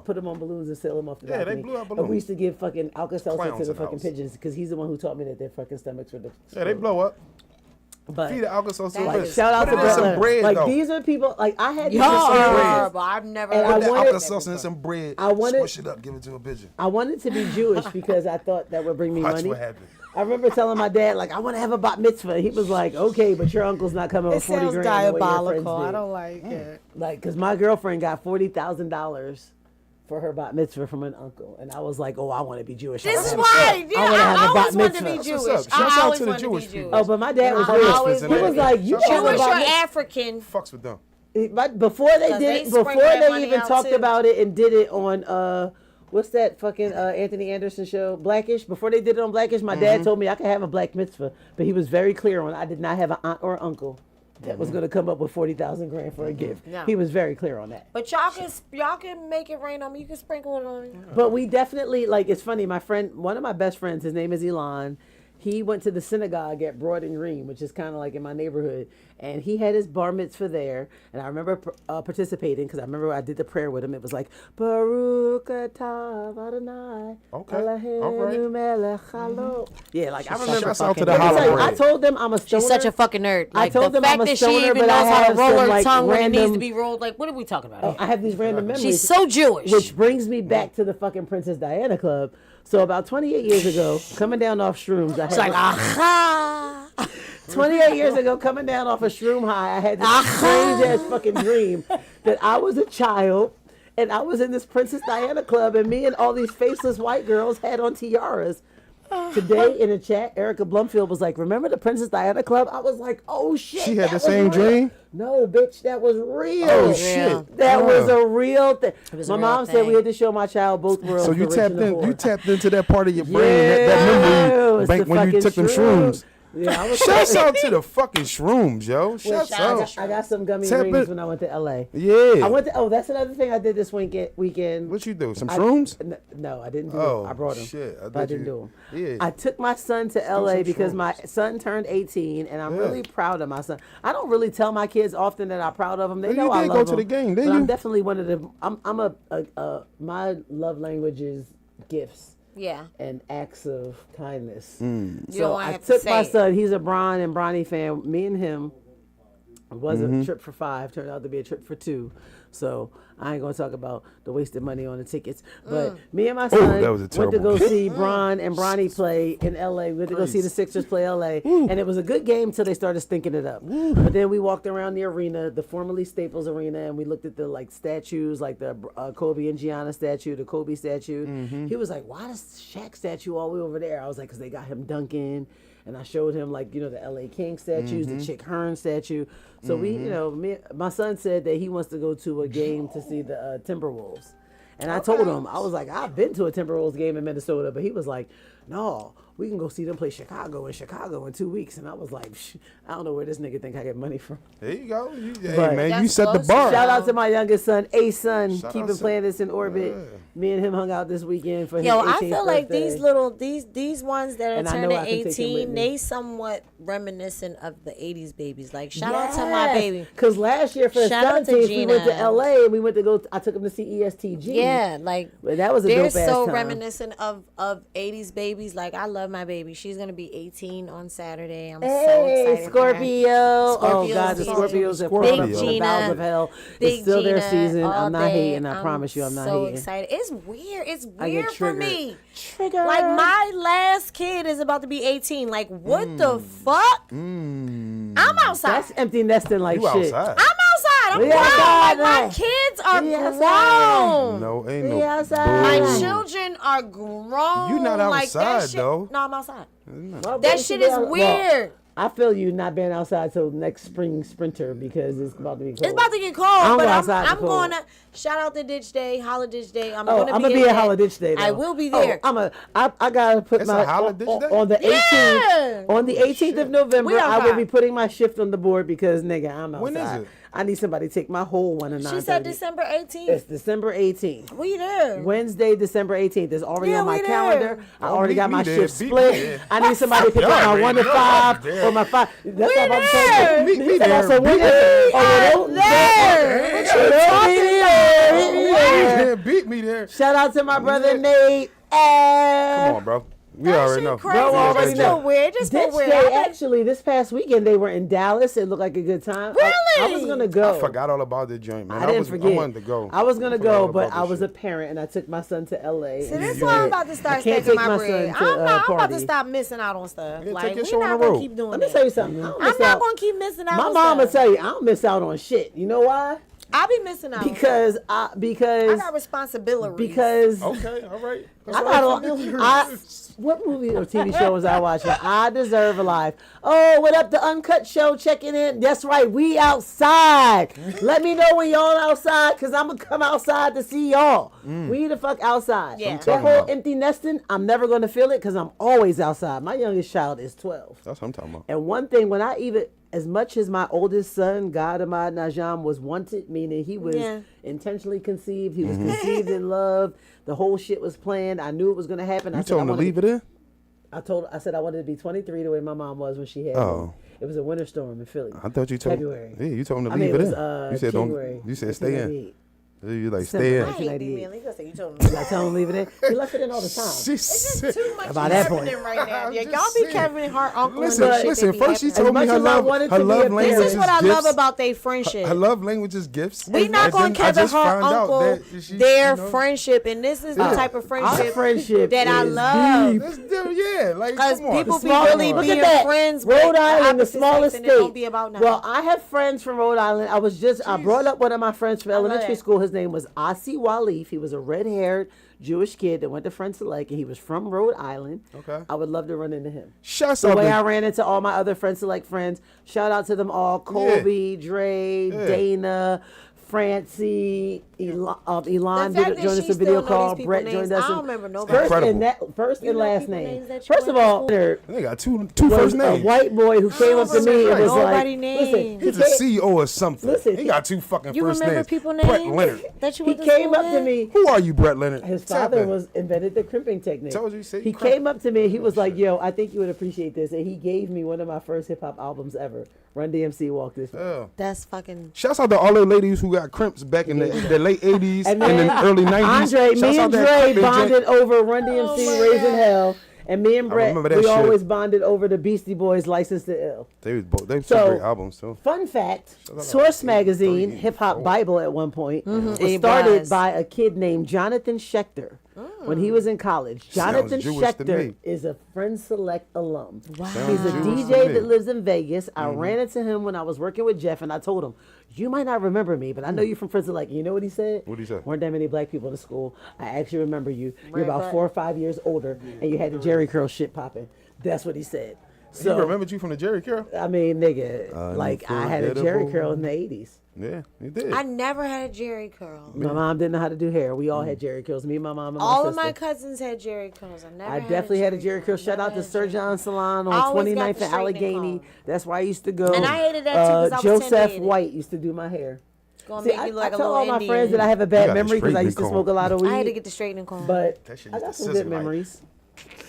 put them on balloons and sail them off the Yeah, they balcony. blew up And we balloons. used to give fucking Alka-Seltzer Clowns to the in the fucking house. pigeons because he's the one who taught me that their fucking stomachs were the Yeah, they blow up. But Feed the Alka-Seltzer. That like, is- shout out Put to it in Brett some Leonard. bread, Like though. these are people like I had. Y'all these are experiences. horrible. I've never And heard I Put that wanted- Alka-Seltzer in some bread. I wanted- Squish it up. Give it to a pigeon. I wanted to be Jewish because I thought that would bring me Watch money. what happened. I remember telling my dad, like, I want to have a bat mitzvah. He was like, okay, but your uncle's not coming It with 40 sounds grand. the way your friends diabolical. did. I don't like it. Like, because my girlfriend got $40,000 for her bat mitzvah from an uncle. And I was like, oh, I want to be Jewish. This is I why. Yeah, wanna have I a always bat wanted to be mitzvah. That's Jewish. what's up. Shouts I out always to the wanted to be Jewish people. Jewish. Oh, but my dad was I rich. always He wanted was to be like, you Jewish have a Jewish bat or mitzvah. African. Fucks with them. But before they 'Cause did they it, before sprinkle that they money even out, talked too. about it and did it on what's that fucking Anthony Anderson show, Blackish? Before they did it on Blackish, my dad told me I could have a black mitzvah, but he was very clear on I did not have an aunt or uncle that was going to come up with 40,000 grand for a gift. No. He was very clear on that. But y'all can make it rain on me. You can sprinkle it on me. But we definitely, like, it's funny. My friend, one of my best friends, his name is Elon. He went to the synagogue at Broad and Green, which is kind of like in my neighborhood. And he had his bar mitzvah there. And I remember participating because I remember I did the prayer with him. It was like, Baruch atah Adonai. Okay. Eloheinu All right. melech halo. Yeah, like I remember. Shouts out to the Let me tell you, hollow I bread. told them I'm a stoner. She's such a fucking nerd. I Like told the them fact I'm a that she stoner, even but knows I how to have roll some, her like, tongue when it needs random- to be rolled. Like, what are we talking about? I have these random memories. She's so Jewish. Which brings me back to the fucking Princess Diana Club. So about 28 years ago, coming down off shrooms, I had It's like, this- aha. 28 years ago, coming down off a shroom high, I had this strange ass fucking dream that I was a child and I was in this Princess Diana Club and me and all these faceless white girls had on tiaras. Today in the chat, Erica Blumfield was like, remember the Princess Diana Club? I was like, oh shit. She had that the was same real. dream? No, bitch, that was real. Oh, shit. That Wow. was a real thing. was My a real mom said thing. we had to show my child both worlds. So you the rich tapped and the in. poor. You tapped into that part of your brain, that memory Yes, bank the when you fucking took them shrooms. Yeah, I was Shouts out to the fucking shrooms, yo. Shouts shout out. out. I got some gummy Tap rings it. when I went to LA. Yeah. I went to. Oh, that's another thing I did this weekend. What you do? Some I- shrooms? No, I didn't do Oh, them. I brought them. shit. I But I thought didn't you- do them. Yeah. I took my son to LA some because shrooms. my son turned 18, and I'm Yeah. really proud of my son. I don't really tell my kids often that I'm proud of them. They Well, know you I did love go them. to the game, but didn't I'm you? definitely one of the. My love language is gifts Yeah. and acts of kindness. Mm. You So don't wanna I have to took say my it. son. He's a Bron and Bronny fan. Me and him. It was Mm-hmm. a trip for 5, turned out to be a trip for 2. So I ain't gonna talk about the wasted money on the tickets. But me and my son that was a went to terrible go game. see Bron and Bronny play in LA. We went to go see the Sixers play LA. And it was a good game until they started stinking it up. But then we walked around the arena, the formerly Staples Arena, and we looked at the like statues, like the Kobe and Gianna statue, the Kobe statue. Mm-hmm. He was like, why is Shaq statue all the way over there? I was like, because they got him dunking. And I showed him like, the LA King statues, Mm-hmm. the Chick Hearn statue. So we, my son said that he wants to go to a game to see the Timberwolves. And I told him, I was like, I've been to a Timberwolves game in Minnesota, but he was like, no, we can go see them play Chicago in 2 weeks. And I was like, I don't know where this nigga think I get money from. There you go. Hey, But- man, you That's set the close. bar. Shout out to my youngest son, A-Son, Shout keeping out to- planets in orbit. Yeah. Me and him hung out this weekend for his Yo, 18th I feel like birthday. these ones that are And I know turning I can take him with 18, me. they somewhat reminiscent of the 80s babies. Like shout out to my baby. Because last year for his Shout out to 17th, we went to Gina. LA and we went to go. I took him to see ESTG. Yeah, like But that was a they're dope ass so time. reminiscent of 80s babies. Like I love my baby. She's gonna be 18 on Saturday. I'm so Hey, excited. for her. Scorpio. Oh, Scorpio God, the season. Scorpios have Big fallen from the Gina. bowels of hell. Big It's still their Gina season. all I'm not day. hating. I promise you I'm not so hating. excited. It's weird. It's I get weird for triggered. me. Trigger. Like my last kid is about to be 18. Like what the fuck? I'm outside. That's empty nesting like You shit. outside. I'm outside. I'm We grown. outside, Like my man. kids are We outside. grown. No, ain't We no. outside. My Boo. children are grown. You not like that outside, shit, though. No, I'm outside. Well, That both shit of is y'all- weird. I feel you not being outside till next spring sprinter because it's about to be cold. It's about to get cold, I don't but go outside I'm cold. going to shout out the Ditch Day, Holla Ditch Day. I'm Oh, going I'm to gonna be at Holla Ditch Day. Though. I will be there. I gotta put It's my a Holla Ditch Day? on the 18th. Yeah. On the 18th of November, We I will outside. be putting my shift on the board because nigga, I'm outside. When is it? I need somebody to take my whole one and She said December 18th. It's December 18th. We there. Wednesday, December 18th. It's already Yeah, on my we there. calendar. I Don't already beat got me my there. shift Beat me split. there. I need somebody to pick up Y'all my already 1 to know 5 there. or my 5. That's what I'm there. saying. Meet me He said, I there. said, when Beat is it? me Oh, there. don't beat me there. Beat me there. Yeah, beat me there. Shout out to my brother Yeah. Nate. Come on, bro. We That already shit know. crazy. Bro, It already just know. feel weird. It just feel Ditch weird. Day, actually, this past weekend they were in Dallas. It looked like a good time. I was Really? gonna go. I forgot all about this joint, man. I didn't was, forget. I wanted to go. I was gonna I forgot all go, but about I this was a shit. parent and I took my son to LA. See, and this he is why I'm said, about to I start can't stacking take my my bread. son to I'm about party. to stop missing out on stuff. Yeah, Like, take your we're shit on not the gonna road. keep doing Let me that. tell you something. I don't I'm miss not out. gonna keep missing out My on mama stuff. tell you I don't miss out on shit. You know why? I be missing out. Because I got responsibilities. because Okay, all right. I got what movie or TV show was I watching? I Deserve a Life. Oh, what up? The Uncut Show checking in. That's right. We outside. Let me know when y'all outside because I'm going to come outside to see y'all. We the fuck outside. Yeah. That talking whole about. empty nesting, I'm never going to feel it because I'm always outside. My youngest child is 12. That's what I'm talking about. And one thing, when I even, as much as my oldest son, God Ahmad Najam, was wanted, meaning he was intentionally conceived, he was conceived in love, the whole shit was planned, I knew it was going to happen. You told him to leave it in? I said I wanted to be 23 the way my mom was when she had Oh. me. It was a winter storm in Philly. I thought you told February. Yeah, you told him to I mean, leave it it was in. You said January. don't. You said stay in. 1998. You like December. stay I in. hate 1998. D-Man. He gonna say you told him. I tell him leave it in. He left it in all the time. She said. Too much About that happening point. right now. Yeah, I'm y'all just be saying. Kevin Hart uncle Listen, and shit. listen. They be First she happening. told me much her as I love, wanted her to be love a parent- language This is what I gifts. love about their friendship. Her love language is gifts. We not And gonna then I Kevin just Hart found out uncle that she, their you know, friendship, and this is the type of Our friendship friendship that I is love. deep. That's different, yeah. Like, Because come on. people be Small- really look at being that. friends with Rhode Island, the opposite smallest sex, and it don't state. be about nothing. Well, I have friends from Rhode Island. I brought up one of my friends from love elementary that. school. His name was Asi Walif. He was a red-haired Jewish kid that went to Friend Select, and he was from Rhode Island. Okay. I would love to run into him. Shouts The out way to- I ran into all my other Friend Select friends. Shout out to them all: Colby, Dre, Dana, Francie, Elon The fact did that join us she a video still know call. these people Brett names, joined us. I don't in- remember nobody. First and know last people name. names that you First of went to all, school? They got two was first a names. white boy who came up to me and was Nobody like, names. "Listen, He's a CEO or something. Listen, he got two fucking You first remember names. people Brett names Leonard. that you He went to came school up to with? me. Who are you, Brett Leonard? His Tell father me. invented the crimping technique. Told you, see, He crump. came up to me. He was like, "Yo, I think you would appreciate this," and he gave me one of my first hip hop albums ever. Run DMC, Walk This Way. Yeah. That's fucking. Shouts out to all the ladies who got crimps back in the late 80s and, then the early 90s. Andre, Shouts me out and that Dre crimping bonded joint. over Run DMC, my Raising God. Hell, and me and Brett, remember that we shit. always bonded over the Beastie Boys' License to Ill. They was both. They were So- two great albums too. Fun fact, out Source to Magazine, 30, Hip Hop 40. Bible at one point, was It started was. by a kid named Jonathan Schechter when he was in college. Jonathan Jewish to Schechter me. is a Friend Select alum. Wow. He's a Jewish to DJ me. that lives in Vegas. I ran into him when I was working with Jeff, and I told him, "You might not remember me, but I know you from Friend Select." You know what he said? What'd he say? Weren't that many black people in the school. I actually remember you. You're Right about back. 4 or 5 years older, and you had the Jerry curl shit popping. That's what he said. He So, remembered you from the Jerry Curl? I mean, nigga, like I had a Jerry Unforgettable. curl in the 80s. Yeah, he did. I never had a Jerry curl. My mom didn't know how to do hair. We all had Jerry curls. Me, my mom, and my All sister. of my cousins had Jerry curls. I never. I definitely had a Jerry curl. Shout out to Sir John Salon I on always got 29th the and straightening Allegheny. comb. That's where I used to go. And I hated that too 'cause I was Joseph intimidated. White used to do my hair. Gonna See, make I, you like I a tell little all my Indian. friends that I have a You bad got the memory because I straightening used to comb. smoke a lot of weed. I had to get the straightening comb. But That shit I used got to some good sizzle like- memories.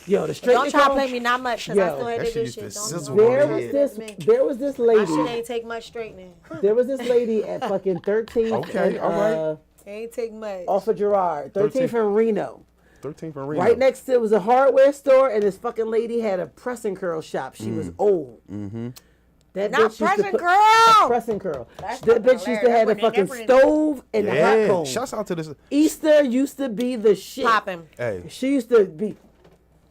Yo, the straightening Don't try to comb. play me not much because I Yo, still had that that shit good used to shit. sizzle Don't on There my was head. this. me. There was this My shit lady. ain't take much straightening. There was this lady at fucking 13th Okay, and, all right. It ain't take much. off of Gerard. 13th and Reno. 13 from Reno. Right next to it was a hardware store, and this fucking lady had a press and curl shop. She was old. That Not bitch used to press and put- curl! a press and curl. That's That fucking bitch used to hilarious. have the That fucking wouldn't be stove and the hot Yeah. comb. Shouts out to this. Easter used to be the shit. Popping. Hey. She used to be.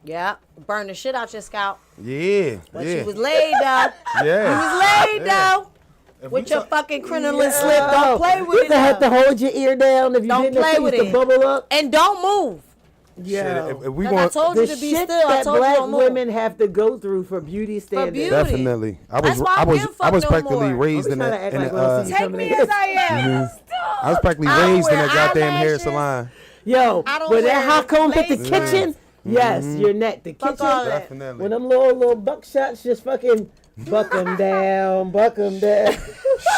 Yeah. Burn the shit out your scalp. Yeah. But yeah. you was laid though. yeah. You was laid Yeah. though. With your fucking crinoline Yo, slip. Don't play with You it. used to have to now. hold your ear down if you Don't didn't. play It with used to it. bubble up. And don't move. Yeah. Shit, if we Like I going told The you to be shit still. I that told you black don't move. women have to go through for beauty standards. beauty. definitely. That's why I can't fuck no practically more. raised Don't in be trying a, to act in like a we don't see you Take coming me in. as I am. I was practically I don't raised in a wear goddamn hair eyelashes. salon. Yo, I don't when that wear hot comb hit the lace kitchen, yes, your neck, the Fuck kitchen. all that. Definitely. When them little buckshots just fucking buck them down, buck them down.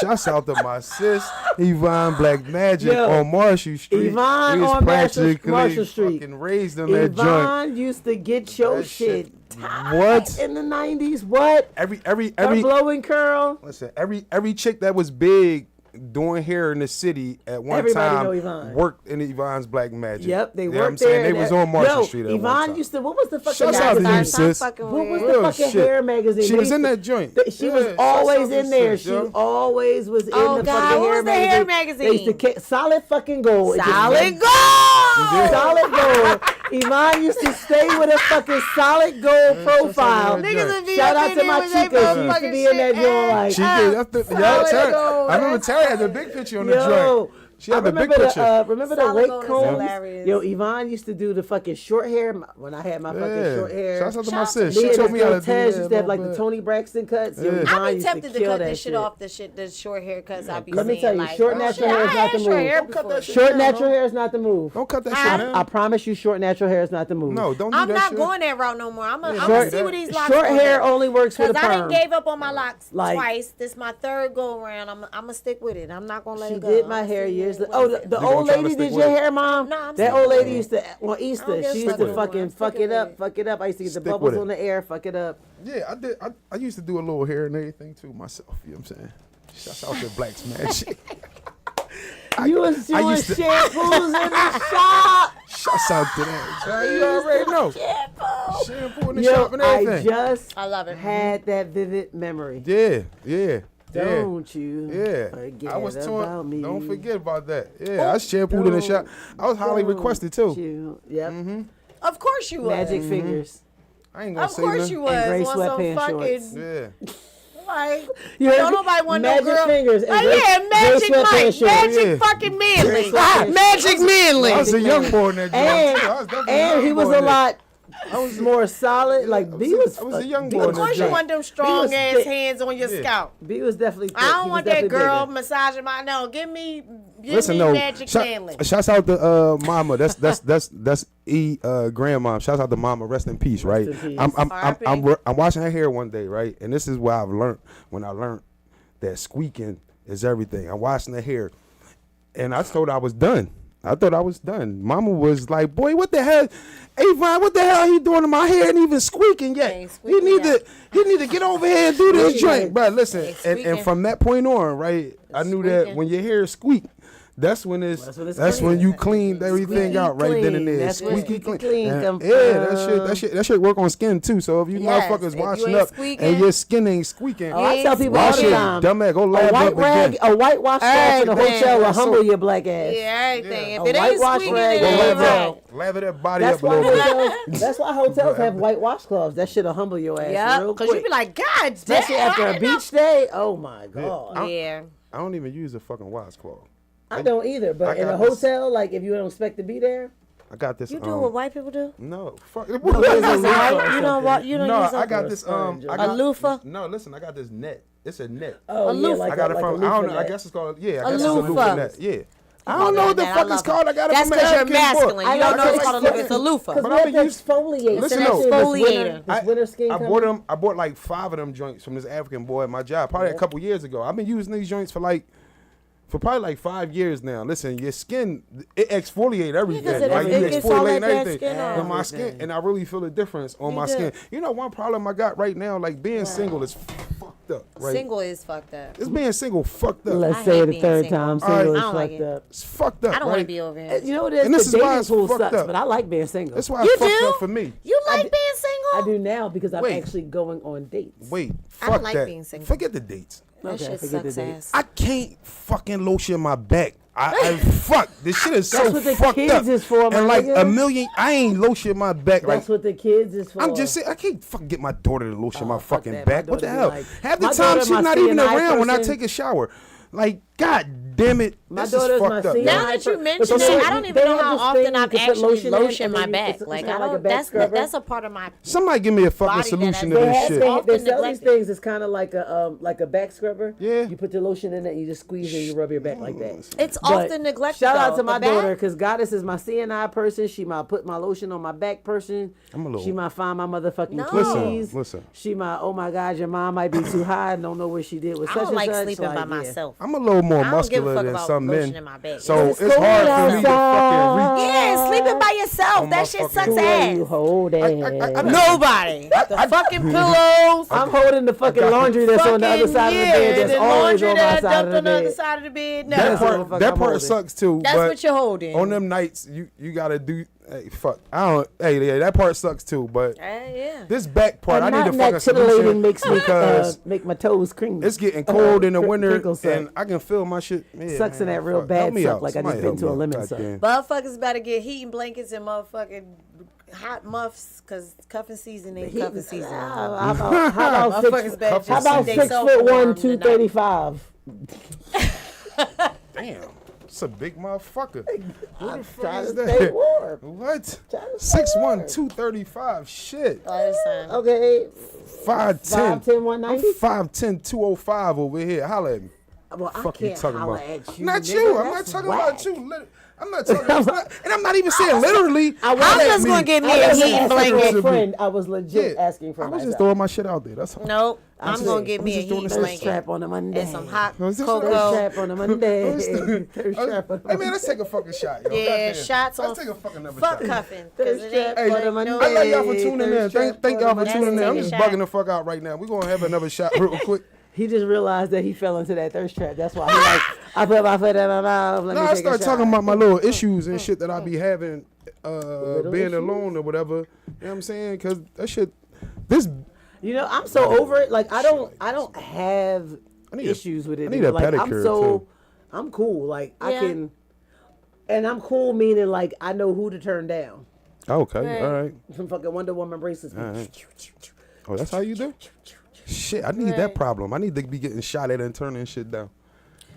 Shouts out to my sis, Yvonne Black Magic Yo, on Marshall Street. Yvonne We was on practically Marshall Street. fucking raised on that joint. Yvonne used to get your That shit- shit tied What? in the 90s. What? Every Her blowing curl. listen, every chick that was big doing hair in the city at one Everybody know time Yvonne. worked in Yvonne's Black Magic. Yep, they You know what I'm worked saying? there. They and was that- on Marshall Yo, Street at one Yvonne time. used to, what was the fucking Shouts out to magazine? you, sis. Stop fucking What was weird. the Real fucking shit. hair magazine? She They was used in to- that joint. She Yeah, was shouts always out to in there. sis, yo. She always was in Oh, the God, fucking what hair was the hair magazine. magazine? They used to solid fucking gold. It just Solid went- gold. Solid gold. Yvonne used to stay with a fucking solid gold profile. that Niggas would be Shout up out in to there my with they chica. She used to motherfucking be in that shit, joint like, She did. That's the, solid Terry, gold. I remember Terry had the big picture on the yo. joint. She had I the big remember picture. remember the Solid wake gold is combs? hilarious. Yo, Yvonne used to do the fucking short hair when I had my fucking short hair. Shouts out to my Shout out sis. to She Me taught and me this how girl to do Tez that used to have a like little the bit. Tony Braxton cuts. Yo, Yeah. Yvonne I be used to tempted to kill cut that this shit shit. off the short haircuts. I be Let me seeing, tell you, like, short oh, natural shit, hair I is not had the short move. hair Don't cut before. that shit Short down, natural no. hair is not the move. Don't cut that I- shit down. I promise you, short natural hair is not the move. No, don't do I'm that not shit. going that route no more. I'm gonna Short- see what these locks Short gonna hair do. only works with a Because I done perm. gave up on my locks Like- twice. This my third go around. I'm gonna stick with it. I'm not gonna let She it go. did my I'ma hair see years what ago. Oh, it is. the You old gonna try to lady stick did with your it? hair, Mom? No, I'm that sticking old with lady it. used to, on I don't Easter, give a she used fuck to no more. fucking I'm fuck sticking it with up, it. fuck it up. I used to get the Stick bubbles with it. on the air, fuck it up. Yeah, I did. I used to do a little hair and everything too myself. You know what I'm saying? Shouts out to Black's Magic. You was doing used to- shampoos in the shop. Shouts out to that. You already know. Shampoo. Shampoo in the Yo, shop and I everything. just I love it. had that vivid memory. Yeah, yeah. Don't you Yeah, forget I was about me. Don't forget about that. Yeah, I shampooed in the shop. I was highly requested too. You, yep. Of course you was. Magic fingers. I ain't gonna Of say course nothing. you was. And gray On some sweatpants fucking shorts. Yeah. like. You heard Don't me? nobody want Magic no girl. fingers and Like, gray- yeah, gray Magic sweatpants Mike, shorts. Magic Yeah. fucking Manley, sweatpants. Magic Manley. I was a young boy in that joint And, too. I was definitely and he young was boy a in that. lot more solid. Like B was. I was a young B boy was in Of course that you joint. want them strong was ass thick. hands on your Yeah. scalp. B was definitely. Thick. I don't He want was that definitely girl bigger. massaging my. No, give me Listen, no. Magic Manley. Shouts out to Mama. That's grandma. Shouts out to Mama. Rest in peace. Right. in peace. I'm washing her hair one day. Right. And this is what I've learned when I learned that squeaking is everything. I'm washing her hair, and I told her I was done. I thought I was done. Mama was like, "Boy, what the hell, Avon? What the hell he doing to my hair and even squeaking yet? Ain't squeaking He need to get over here and do this Squeaking. joint, bro. Listen, Ain't and squeaking. from that point on, right, I knew that Squeaking. when your hair squeak, that's when That's when it's that's when clean. you cleaned everything Squeaky out right then and clean. there. That's where Squeaky squeaky clean And- come yeah, from. that shit work on skin too. So if you Yes, motherfuckers if you washing ain't up squeaking- and your skin ain't squeaking, Oh, I tell people all wash the it, time. dumbass, go A lab white up rag, again. a whitewash cloth in a Everything. hotel will That's humble so- your black ass. Yeah, everything. Yeah. If A it ain't whitewash squeaking, rag it will ain't lather right. up, lather that body That's up a why little bit. hotels. That's why hotels have white washcloths. That shit'll humble your ass Yeah, real because quick. you be like, God Especially damn. after I a didn't know- beach day. Oh my god. Yeah. I don't even use a fucking washcloth. I don't either. I But in a got this- hotel, like if you don't expect to be there, I got this. You do what white people do? No, fuck. there's a loofah or You don't want. You don't No, use I got Or this. sponge or- I got, A loofah? No, listen, I got this net. It's a net. oh A yeah, loofah. like I got a, it like from. a I don't know. loofah I net. guess it's called. Yeah, I A guess it's a loofah. loofah net. Yeah. I don't know what the that. I fuck love it's called. I got it That's from because you're African book. masculine. You don't know it's called a loofah. It's a loofah. Because But we I've have been to used- exfoliate. Listen, an no. exfoliator. This winter skin I coming. bought them. I bought like 5 of them joints from this African boy at my job. Probably a couple years ago. I've been using these joints for probably like 5 years now. Listen, your skin it exfoliate everything. 'cause it Like you gets all exfoliate that everything. skin off. And my skin, and I really feel the difference on You my do. skin. You know, one problem I got right now, like being single, is fucked up. Right? Single is fucked up. It's being single fucked up. Let's I say hate it the being third single. time. All right. Single I is don't like fucked it. up. It's fucked up. I don't want right? to be over here. You know what it is? And this The is why dating it's pool fucked sucks, up. but I like being single. That's why You it's fucked do? up for me. You I like do- being single? I do now because I'm Wait. actually going on dates. Wait, I fuck don't like that. being single. Forget the dates. That Okay, shit forget the sucks date. ass. I can't fucking lotion my back. I fuck. This shit is That's so what the fucked kids up. is for, my and like nigga. a million, I ain't lotion my back. That's Like what the kids is for. I'm just saying, I can't fucking get my daughter to lotion my fuck fucking that. My back. What the daughter be hell? like- Half the my time daughter she's my not even CNI around when I person. take a shower. Like, god damn it. My this is daughter's my fucked up. senior. yo. Now that you mention so it, they I don't even have know how this often thing I've you can put actually in, lotion and my then back. it's Like kinda I a don't. back scrubber. That's a part of my. Somebody give me a fucking Body solution to that this has- shit. They Often sell these neglected. things. It's kind of like a back scrubber. Yeah. You put the lotion in it, you just squeeze and you rub your back like that. It's But often neglected. Shout out though. to my The back- daughter because Goddess is my CNI person. She my put my lotion on my back person. I'm a little- She my find my motherfucking No. keys. Listen. She my oh my God, your mom might be too high. Don't know what she did with I such don't and like such. sleeping by yeah. myself. I'm a little more I don't give a muscular fuck than about some lotion men, in my bed. so It's it's cold hard for me to outside. fucking reach. Yeah, sleeping by yourself. On my That shit fucking- sucks Who are you ass. holding? Nobody. The fucking pillows. I'm holding the fucking got the laundry that's on the other side of the bed. That's the always laundry on my that side dumped of the on the other bed. side of the bed. That No. That's what the part, fuck that I'm part holding. sucks too. That's but what you're holding. on them nights, you gotta do. Hey, fuck. I don't. Hey, yeah, that part sucks too. But Yeah. this back part, And I need a not fucking that titillating solution makes me because make my toes creamy. it's getting cold in the winter, Crinkle suck. and I can feel my shit. Yeah, Sucks in man, that real fuck. bad Help me suck, out. like I Somebody just been help to a me out. lemon Goddamn. suck. Motherfuckers better get heating blankets and motherfucking hot muffs because cuffing season ain't cuffing season. How about Motherfuckers six? better How just How about keep they 6'1", self-warm 235? Damn, it's a big motherfucker. Who the fuck Trying is to stay that? warm. What? Trying to stay 6'1", warm. 235. Shit. Listen. Okay, 5'10". 5'10", I'm 190. 5'10", 205 over here. Holla at me. Well, I Fuck you can't talking holler about? at you. Not nigga. you. I'm not That's talking whack. about you. I'm not talking about and I'm not even saying literally. I'm just gonna get me I a wasn't heating asking for blanket. a friend. I was legit asking for I was just myself. throwing my shit out there. That's all. Nope. I'm saying, gonna get I'm me a just doing heating this Thirst blanket trap on a Monday. and some hot Was this Thirst cocoa. trap on a Monday. Thirst trap on a Hey man, let's take a fucking shot, yo. Yeah, Goddamn. shots on. Let's take a fucking another Fuck shot. cuffing. 'Cause it ain't Hey, like for the no- I love y'all for Hey, tuning in. thirst trap Thank y'all for That's tuning in. I'm a just shot. bugging the fuck out right now. We're gonna have another shot real quick. He just realized that he fell into that thirst trap. That's why he like, I put my foot in my mouth. Let No, me I take a start shot. talking about my little issues and shit that I be having Little being issues? alone or whatever. You know what I'm saying? Cause that shit this You know, I'm so over it. Like I don't have need a- issues with it. I need a like, I'm pedicure, so, too. I'm cool. Like I Yeah. can, and I'm cool meaning like I know who to turn down. okay, Right. all right. Some fucking Wonder Woman bracelets. right. Oh, that's how you do? Shit, I need Right. that problem. I need to be getting shot at and turning shit down.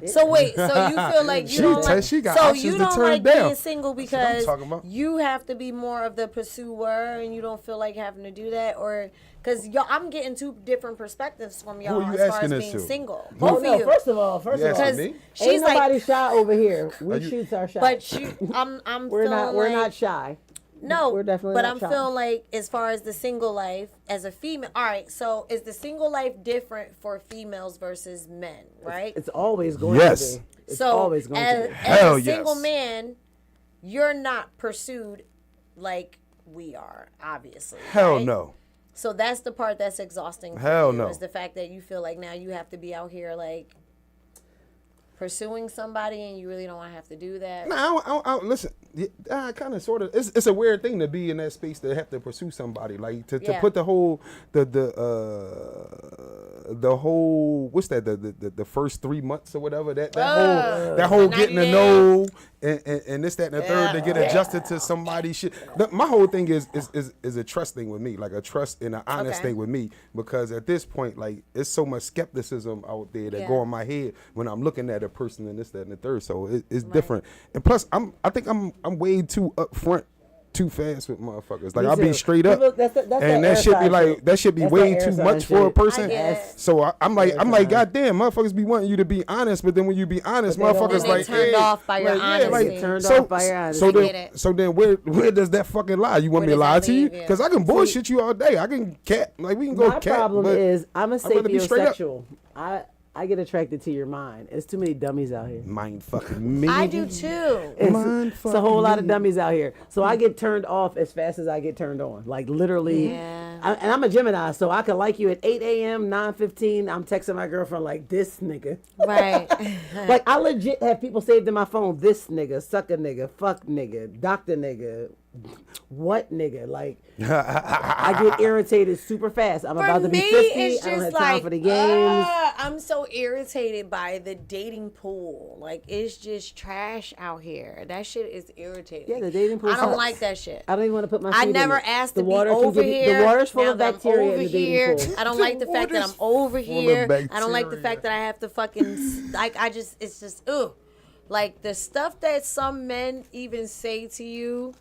So wait, so you feel like She you don't tell- like, she got so options you to don't turn like down. being single That's what I'm because talking about. you have to be more of the pursuer and you don't feel like having to do that, or because I'm getting two different perspectives from y'all Who are you as far asking as this being to? single. Oh, Both no, of you. first of all, You asking Because me? she's ain't nobody like, shy over here. We Are you- shoots our shot. but I'm we're feeling not. like, We're not shy. No, We're definitely but not I'm shy. feeling like as far as the single life as a female. All right, so is the single life different for females versus men? Right. It's always going Yes. to be. It's so always going as, to be. as Hell a single yes. man, you're not pursued like we are, obviously. Hell right? no. So that's the part that's exhausting. For Hell you, no. Is the fact that you feel like now you have to be out here like pursuing somebody and you really don't want to have to do that. Nah, I don't- listen. I kind of sort of. It's a weird thing to be in that space to have to pursue somebody, like to Yeah. put the whole the whole what's that the first 3 months or whatever that whole the getting 90 to know and this that and the third to Yeah. get adjusted to somebody's shit. My whole thing is a trust thing with me, like a trust and an honest Okay. thing with me, because at this point, like, it's so much skepticism out there that Yeah. go in my head when I'm looking at a person and this that and the third. So it's different. And plus, I think I'm way too upfront, too fast with motherfuckers. Like, Me I'll be too. straight up, People- that's and that that air should be sign like shit. that should be That's way that air too sign much for a shit. person. I get it. So I'm like, sign. goddamn, motherfuckers be wanting you to be honest, but then when you be honest, But they don't motherfuckers wanna like be turned hey, off by your like, honesty. Get turned off by your honesty. So I then, get it. so then where does that fucking lie? You want Where me to does that lie to you? leave you? Because I can bullshit you all day. I can cat, like, we can go My cat. problem but is I'm a I'd rather be straight up. sapiosexual. I get attracted to your mind. There's too many dummies out here. Mind fucking me. I do too. It's a whole lot of dummies out here. So I get turned off as fast as I get turned on. Like literally. Yeah. And I'm a Gemini, so I can like you at 8 a.m., 9:15. I'm texting my girlfriend like, this nigga. Right. Like, I legit have people saved in my phone, this nigga, sucker nigga, fuck nigga, doctor nigga, what nigga. Like, I get irritated super fast. I'm about to be 50. It's I don't have just time like, for the games. I'm so irritated by the dating pool. Like, it's just trash out here. That shit is irritating. Yeah, the dating pool I don't sucks. like that shit. I don't even want to put my feet I in never it. asked The to be water too over good- here. The water's full Now of that I'm bacteria over in the here. dating pool. I don't like the fact that I'm over full of here. I don't like the bacteria. fact that I have to fucking like. I just, it's just ugh. Like the stuff that some men even say to you.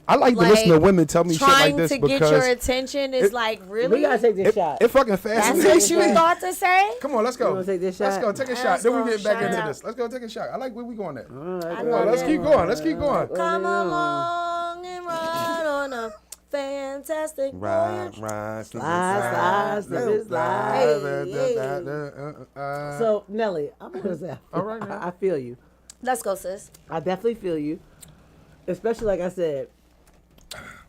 I like to listen to women tell me shit like this trying because to get your attention is like really. We gotta take this shot. It fucking fascinates That's what me. you thought to say? Come on, let's go. You wanna take this shot? Let's go, take a shot. Let's Then we go, get back shut into up. this. Let's go take a shot. I like where we going at. I Come on, love let's it. keep going. Let's keep going. Come along and ride on a fantastic voyage. Slide, So Nelly, I'm gonna say, All right, man. I feel you. Let's go, sis. I definitely feel you. Especially like I said,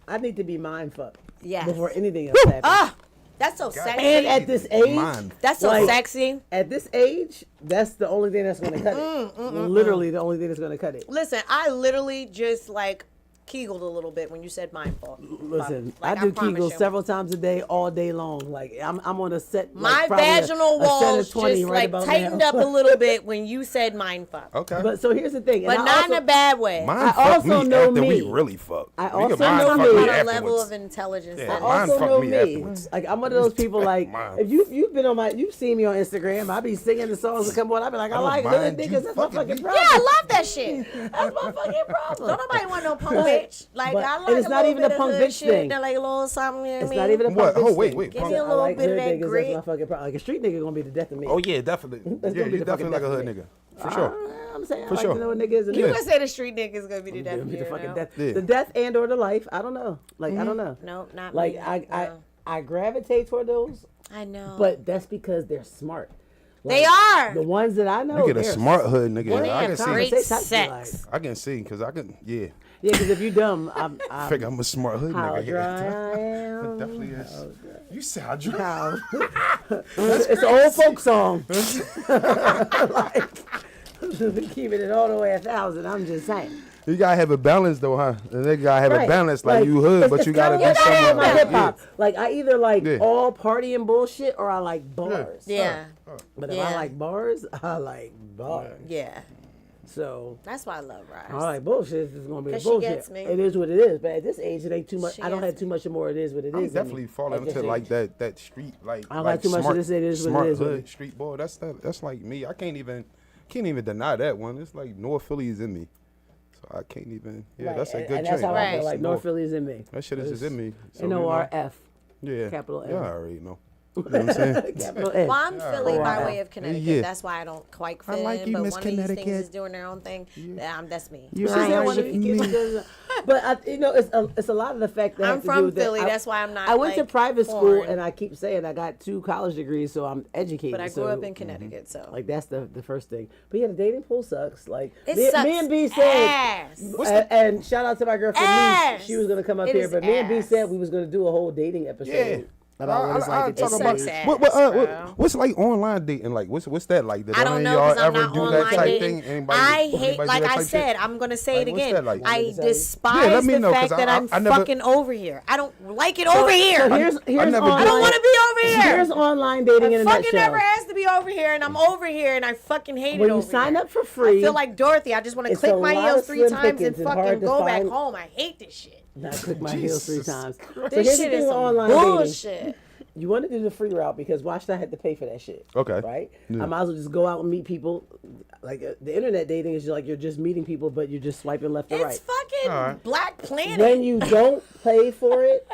I need to be mind fucked Yes. before anything else happens. Ah, that's so sexy. And at this age, Mind. That's so like, sexy. at this age, that's the only thing that's gonna cut it. Literally the only thing that's gonna cut it. Listen, I literally just like kegeled a little bit when you said mindful. Listen, Like, I do promise Kegels you. several times a day, all day long. Like I'm on a set. My like, probably vaginal a set walls of 20 just right like about tightened now. up a little bit when you said mind fuck. Okay. But so here's the thing, But and I not also, in a bad way. Mind I fuck also me know after we me. really fuck. I We can also mind know fuck me. me On a level afterwards. of intelligence. Yeah, that I mind also fuck know me me. afterwards. Like I'm one of those people. Like Mind. if you've been on you've seen me on Instagram. I be singing the songs that come on. I be like, I don't like mind hood you niggas. That's my fucking fucking me. problem. Yeah, I love that shit. That's my fucking problem. Don't nobody want no punk bitch. Like but- I and like it's a not little even a bit of punk hood bitch shit, thing. that like a little something. You know It's what I not mean? even a What? punk Oh, bitch wait, thing. wait. Give me a I little like bit of hood that niggas. grit. That's my fucking problem. Like a street nigga gonna be the death of me. Oh yeah, definitely. That's Yeah, gonna be you the fucking definitely like a hood death nigga. For sure. I'm saying For I like sure. to know what niggas and You Yeah. gonna say the street nigga's gonna be the death It'll of be you, the fucking know? death. Yeah. The death and or the life. I don't know. Like I don't know. No, not Like me. I gravitate toward those, I know. but that's because they're smart. they Like, are. the ones that I know. You get a they're smart hood nigga. And they I have can great see. Say type sex. I can see because I can. Yeah. Yeah, because if you dumb, I'm I figure I'm a smart hood how nigga. dry Yeah. I am. Definitely is. You sound dry. How. It's an old folk song. Like, keeping it all the way 1,000. I'm just saying. You gotta have a balance though, huh? And they gotta have a Right. balance. Like you hood, it's- but it's you gotta kinda be like somewhere. my like, hip hop. Like I either like Yeah. all party and bullshit or I like bars. Yeah. But if Yeah. I like bars, I like bars. Yeah. So That's why I love I Rise. like bullshit. It's gonna be 'Cause she bullshit. gets me. It is what it is. But at this age, it ain't too much. She I don't gets have too much more. It is what it I'm is. definitely falling At this into like age. that street like. I don't like like too much smart, to say it is what smart it is with hood me. street boy. That's like me. I can't even deny that one. It's like North Philly is in me, so I can't even. Yeah, Right, that's a and- good and that's joint. how I Right. feel. Like North Philly is in me. That shit is just in me. So, you know, NORF. Yeah. capital N. Yeah, I already know. You know what I'm saying? Capital N. Well, I'm Philly by Wow. way of Connecticut. Yeah. That's why I don't quite I fit like in. you, But Miss one of these things Connecticut. is doing their own thing. That's me. You She all said right one of with these me? kids, but it's a lot of the fact that I'm has to do from with that Philly. That's why I'm not. I went to like, private school, foreign. and I keep saying I got 2 college degrees, so I'm educated. But I grew so, up in Connecticut, so Like that's the first thing. But yeah, the dating pool sucks. Like it me, sucks. me and B said, ass. and shout out to my girlfriend Ass. Lee. She was gonna come up It here, is but me and B ass. said we was gonna do a whole dating episode. Yeah. About what it's like to talk date. about sucks ass, what's like online dating like what's that like? Did I don't any know of y'all because I'm ever not do online that type dating. thing? I Anybody hate, do like that I type said, shit? I'm gonna say Like, it what's again. that like? I Yeah, despise let me the know, 'cause fact that I'm I never- fucking over here. I don't like it over here. So here's never online, I don't want to be over here. Here's online dating in I a fucking nutshell. never asked to be over here, and I'm over here, and I fucking hate it When you over sign here. up for free, I feel like Dorothy. I just want to it's click a my lot heels of 3 slim times and pickings and hard fucking to go back find. home. I hate this shit. not click my heels 3 Jesus times. So This here's the shit thing is with some online dating. bullshit. You want to do the free route because watch that I had to pay for that shit. Okay. Right? Yeah. I might as well just go out and meet people. Like the internet dating is like you're just meeting people, but you're just swiping left and It's right. fucking All right. Black Planet. When you don't pay for it,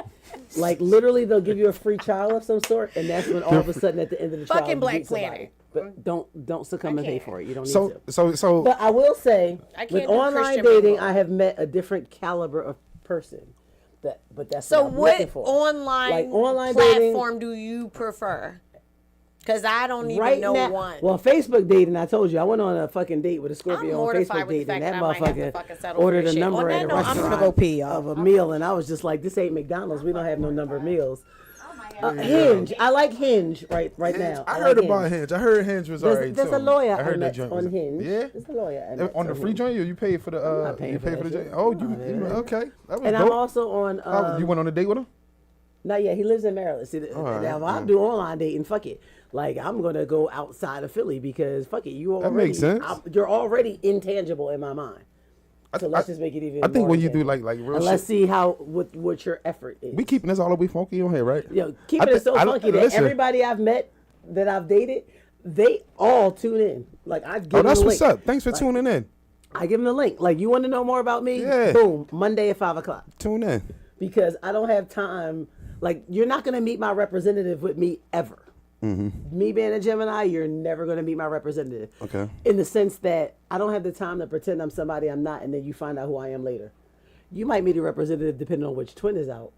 like literally they'll give you a free trial of some sort, and that's when all of a sudden at the end of the trial, Fucking you Black meet somebody. Planet. But don't succumb and pay for it. You don't need So to. so But I will say, I can't with do online Christian dating, mingle. I have met a different caliber of person. But that's So what I'm looking what for. online, Like, online dating- platform do you prefer? Because I don't even Right know now, one. well, Facebook dating. I told you I went on a fucking date with a I'm Scorpio on mortified Facebook with the dating. fact That that I might have to motherfucker fucking settle for ordered this a shit. number On at that a note, I'm restaurant gonna go pee, y'all. of a meal, and I was just like, "This ain't McDonald's. We don't have no number of meals." Hinge. I like Hinge right now. I like heard about Hinge. I heard Hinge was alright There's too. a lawyer I heard that met joint on was Hinge. Yeah. There's a lawyer I met On the free Hinge. joint, you pay for the not paying you for pay that for the shit. joint. Oh, you No, okay? That was And dope. I'm also on. You went on a date with him? Not yet. He lives in Maryland. See, right, now if I do online dating, fuck it. Like I'm gonna go outside of Philly because fuck it. You already, makes sense. You're already intangible in my mind. So let's just make it even. I think more when you do intangible. like real and shit, let's see how what your effort is. we keeping this all the way funky on here, right? Yo, keeping it so funky that listen. everybody I've met that I've dated, they all tune in. Like I give Oh, them that's the what's link. up. Thanks for tuning in. I give them the link. Like, you want to know more about me? Yeah. Boom, Monday at 5:00. Tune in. Because I don't have time. Like, you're not gonna meet my representative with me ever. Me being a Gemini, you're never gonna meet my representative. Okay. In the sense that I don't have the time to pretend I'm somebody I'm not, and then you find out who I am later. You might meet a representative depending on which twin is out,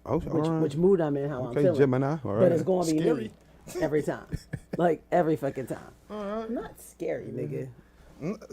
Oh, which mood I'm in, how I'm Okay, feeling. Gemini. All right. But it's gonna be Scary. me every time, like every fucking time. Not scary, nigga.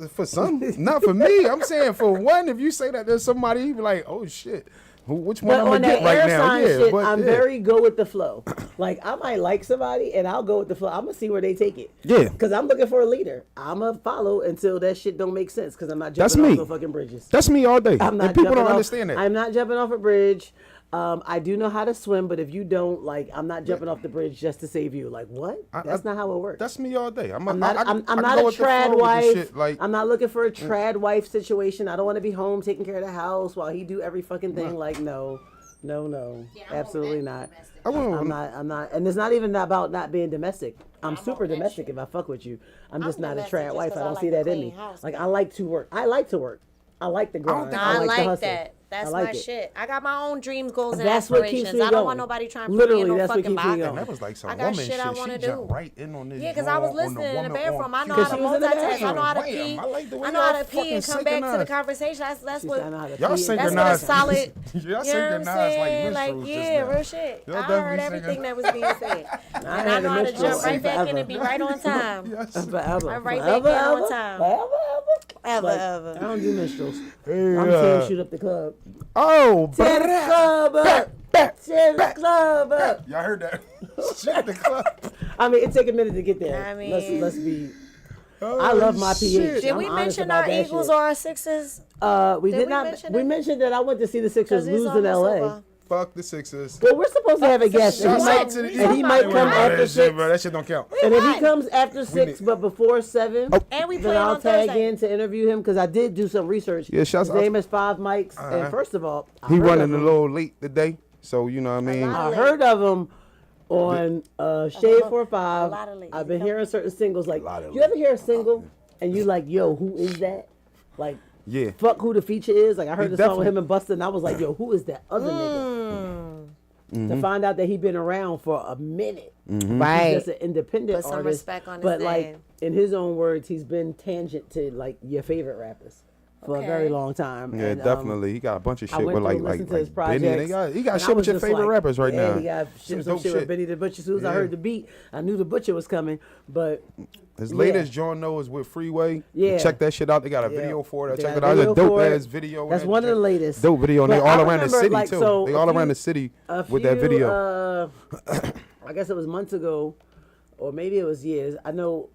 For some, not for me. I'm saying for one, if you say that there's somebody, you be like, oh shit, which one But I'm on gonna that get right air now? sign Yeah, shit, but I'm yeah. very go with the flow. Like, I might like somebody and I'll go with the flow. I'm gonna see where they take it. Yeah. Because I'm looking for a leader. I'm gonna follow until that shit don't make sense. Because I'm not That's jumping off me. no fucking bridges. That's me all day. I'm not And people jumping don't off, understand that. I'm not jumping off a bridge. I do know how to swim, but if you don't, like, I'm not jumping off the bridge just to save you. Like, what? That's not how it works. That's me all day. I'm not I a go with the flow trad with the wife. shit, like, I'm not looking for a trad wife situation. I don't want to be home taking care of the house while he do every fucking thing. Like, no, absolutely not. I'm not, and it's not even about not being domestic. I'm super domestic if I fuck with you. I'm just not a domestic trad just wife. 'cause I I don't like see a that in clean me. house, Like, I like to work. I like to work. I like the grind. I like the like hustle. that. That's I like my it. shit. I got my own dreams, goals, and That's what aspirations. keeps me I don't going. want nobody trying to put Literally, me in no that's what fucking keeps me box. going. that was like some I got woman shit I She wanna jumped do. right in on this. Yeah, because I was joint on listening in the woman bathroom. on I know cue. how to she was in the multitask. I know bathroom. how to Wham. pee. I like the way I know how y'all to pee and fucking come back to the synchronized. conversation. That's She what. said I know how to Y'all pee. That's what a synchronized. solid. Y'all You know what I'm synchronized like saying? minstrels just Yeah, now. real shit. Y'all I definitely heard everything that synchronized. was being said. And I had know a how to minstrel jump right back in forever. and be right on time. Yes. Forever. I'm right back in on time. Ever. Like, Ever. I don't do minstrels. Hey, I'm team shoot up the club. Oh, Tear the club up. Tear the club up. y'all heard that? Shit, the club. I mean, it take a minute to get there. I mean- let's be. Oh, I love my pH. shit. Did I'm we honest mention about our that Eagles shit. or our Sixers? We Did did we not. mention We it? mentioned that I went to see the Sixers 'Cause it's lose in almost LA. over. Fuck the Sixers. Well, we're supposed to have a guest, and Shouts he out might, to the and he might Eagles. come Right. after that shit, 6. bro. That shit don't count. And if he Right. comes after 6, but before 7, And we then playing I'll on tag Thursday. in to interview him because I did do some research. Yeah, shouts His out- name is 5 Mics, and first of all, I He heard running of a him. little late today, so you know what I mean. lot. I heard of him on Shade A 45. lot of late. I've been hearing certain singles. Like, lot of you ever hear a single and you like, yo, who is that? Like, Yeah. fuck who the feature is. Like, I heard He the song with definitely- him and Busta, and I was like, yo, who is that other nigga? To find out that he been around for a minute. He's Right. just an independent Put some artist. respect on his but like, name. in his own words, he's been tangent to like your favorite rappers for a very Okay. long time. Yeah, And, definitely. He got a bunch of I shit went with through like and listened to his Benny. projects. He got and shit I with was your just favorite like, rappers right yeah, now. he got Some some dope shit with Benny the Butcher. As soon as I Yeah. heard the beat, I knew the Butcher was coming. But His yeah. latest joint though is with Freeway. Yeah. Check that shit out. They got a Yeah. video for it. They Check got it a out. It's a video dope for it. ass video. That's one of the latest. Dope video. And they But all I around the remember, city like, too. so They a all few- around the city a with that few, video. I guess it was months ago, or maybe it was years. I know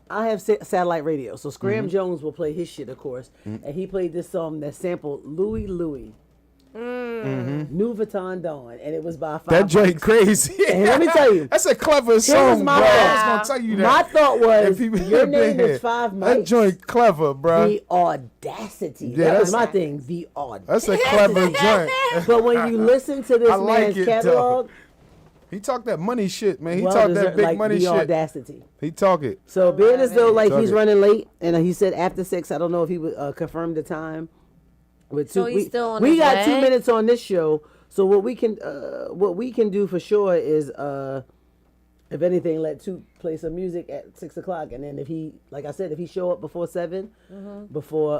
I have satellite radio, so Scram Jones will play his shit, of course, and he played this song that sampled Louie Louie. New Vuitton Dawn, and it was by 5 That joint Mics. crazy. And let me tell you, That's a clever was song, my bro. I thought. was gonna tell you that. My thought was, If he- your name Yeah. is 5 That Mics. joint clever, bro. The audacity. Yeah, That was that's- my thing. The audacity. That's a clever joint. But when you listen to this I like man's it, catalog, He talked that money shit, man. He well talked that deserved, big like, money the shit. audacity. He talk it. So being as though like Talk he's it. running late, and he said after 6. I don't know if he would confirm the time. With So he's still on we his got 2 way? minutes on this show. So what we can do for sure is if anything, let 2 play some music at 6 o'clock, and then if he, like I said, if he show up before 7, before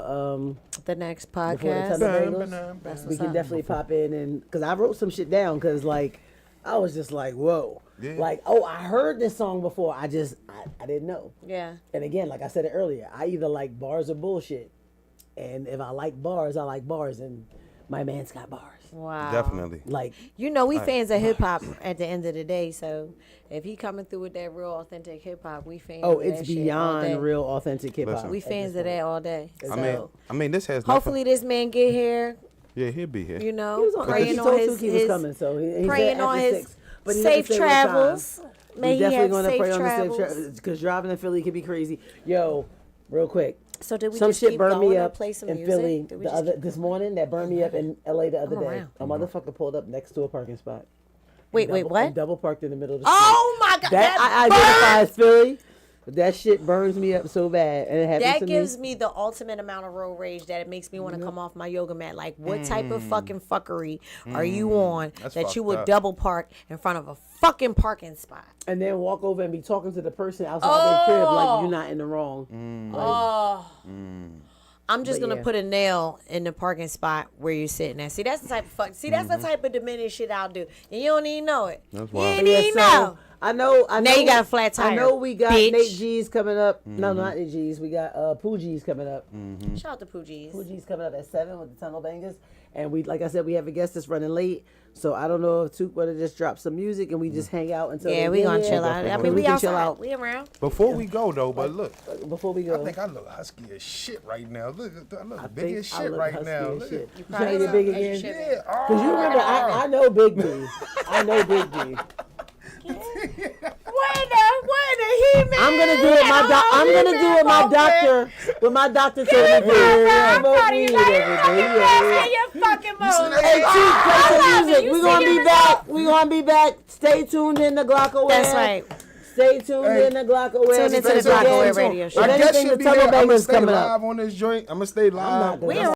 The next before the podcast. Telebangles, we can definitely pop in, and because I wrote some shit down, because like I was just like, whoa, Yeah. like, oh, I heard this song before, I didn't know. Yeah. And again, like I said it earlier, I either like bars or bullshit, and if I like bars, I like bars, and my man's got bars. Wow. Definitely. Like, You know, we fans of hip hop at the end of the day. So if he coming through with that real authentic hip hop, we fans. oh, of it's that shit all day. beyond real authentic hip hop. Listen. We fans of that all day. I mean, this has Hopefully this man get here. Yeah, he'll be here. You he know, was on, he praying on told his, Tuki he was his coming, so he praying said on after his 6, but he didn't safe say what time. travels. May We he definitely have gonna safe pray on the travels. safe travels, because driving in Philly can be crazy. Yo, real quick. So did we Some just shit keep burned going me or up play some in music? Philly Did we just this morning. That burned me up in LA the other I'm day. around. A motherfucker pulled up next to a parking spot. Wait, what? And double parked in the middle of the street. Oh my God, That I identify as Philly. But that shit burns me up so bad, and it happens that to gives me. me the ultimate amount of road rage that it makes me want to come off my yoga mat. Like, what type of fucking fuckery are you on That's that you fucked would up. double park in front of a fucking parking spot? And then walk over and be talking to the person outside their crib like you're not in the wrong. I'm just But gonna yeah. put a nail in the parking spot where you're sitting at. See, that's the type of fuck. See, that's the type of diminished shit I'll do, and you don't even know it. That's you wild. ain't Yeah, even so know. I know. Now you got a flat tire, I know we got bitch. Nate G's coming up. No, not Nate G's. We got Pooh G's coming up. Shout out to Poojies. Pooh G's coming up at 7 with the Tunnel Bangers. And we, like I said, we have a guest that's running late. So I don't know if Took wanna just drop some music and we just hang out until Yeah, they we get gonna here. chill out. I And mean, we can outside. chill out. We around. Before we go though, but look, Before we I go. think I look husky as shit right now. Look, I look I big think as I shit look right husky now. as Look shit. at- You trying to get big As you again? should be. Yeah. Because you remember, I know Big D. I know Big D. I'm gonna do it. I'm gonna do it. My doctor. What my doctor told me to do. Smoke weed every day. Yeah. Your fucking mode. Hey, Chief, play some love it. music. You We're gonna singing be it back. We're gonna be back. Stay tuned in the Glockaware. That's right. Stay tuned Hey. in the Glockaware. Tune into the Again, Glockaware radio show. If I guess anything, you'll the be Tunnel there. I'm gonna Bangers stay coming live up. on this joint. I'm gonna stay live. not gonna- We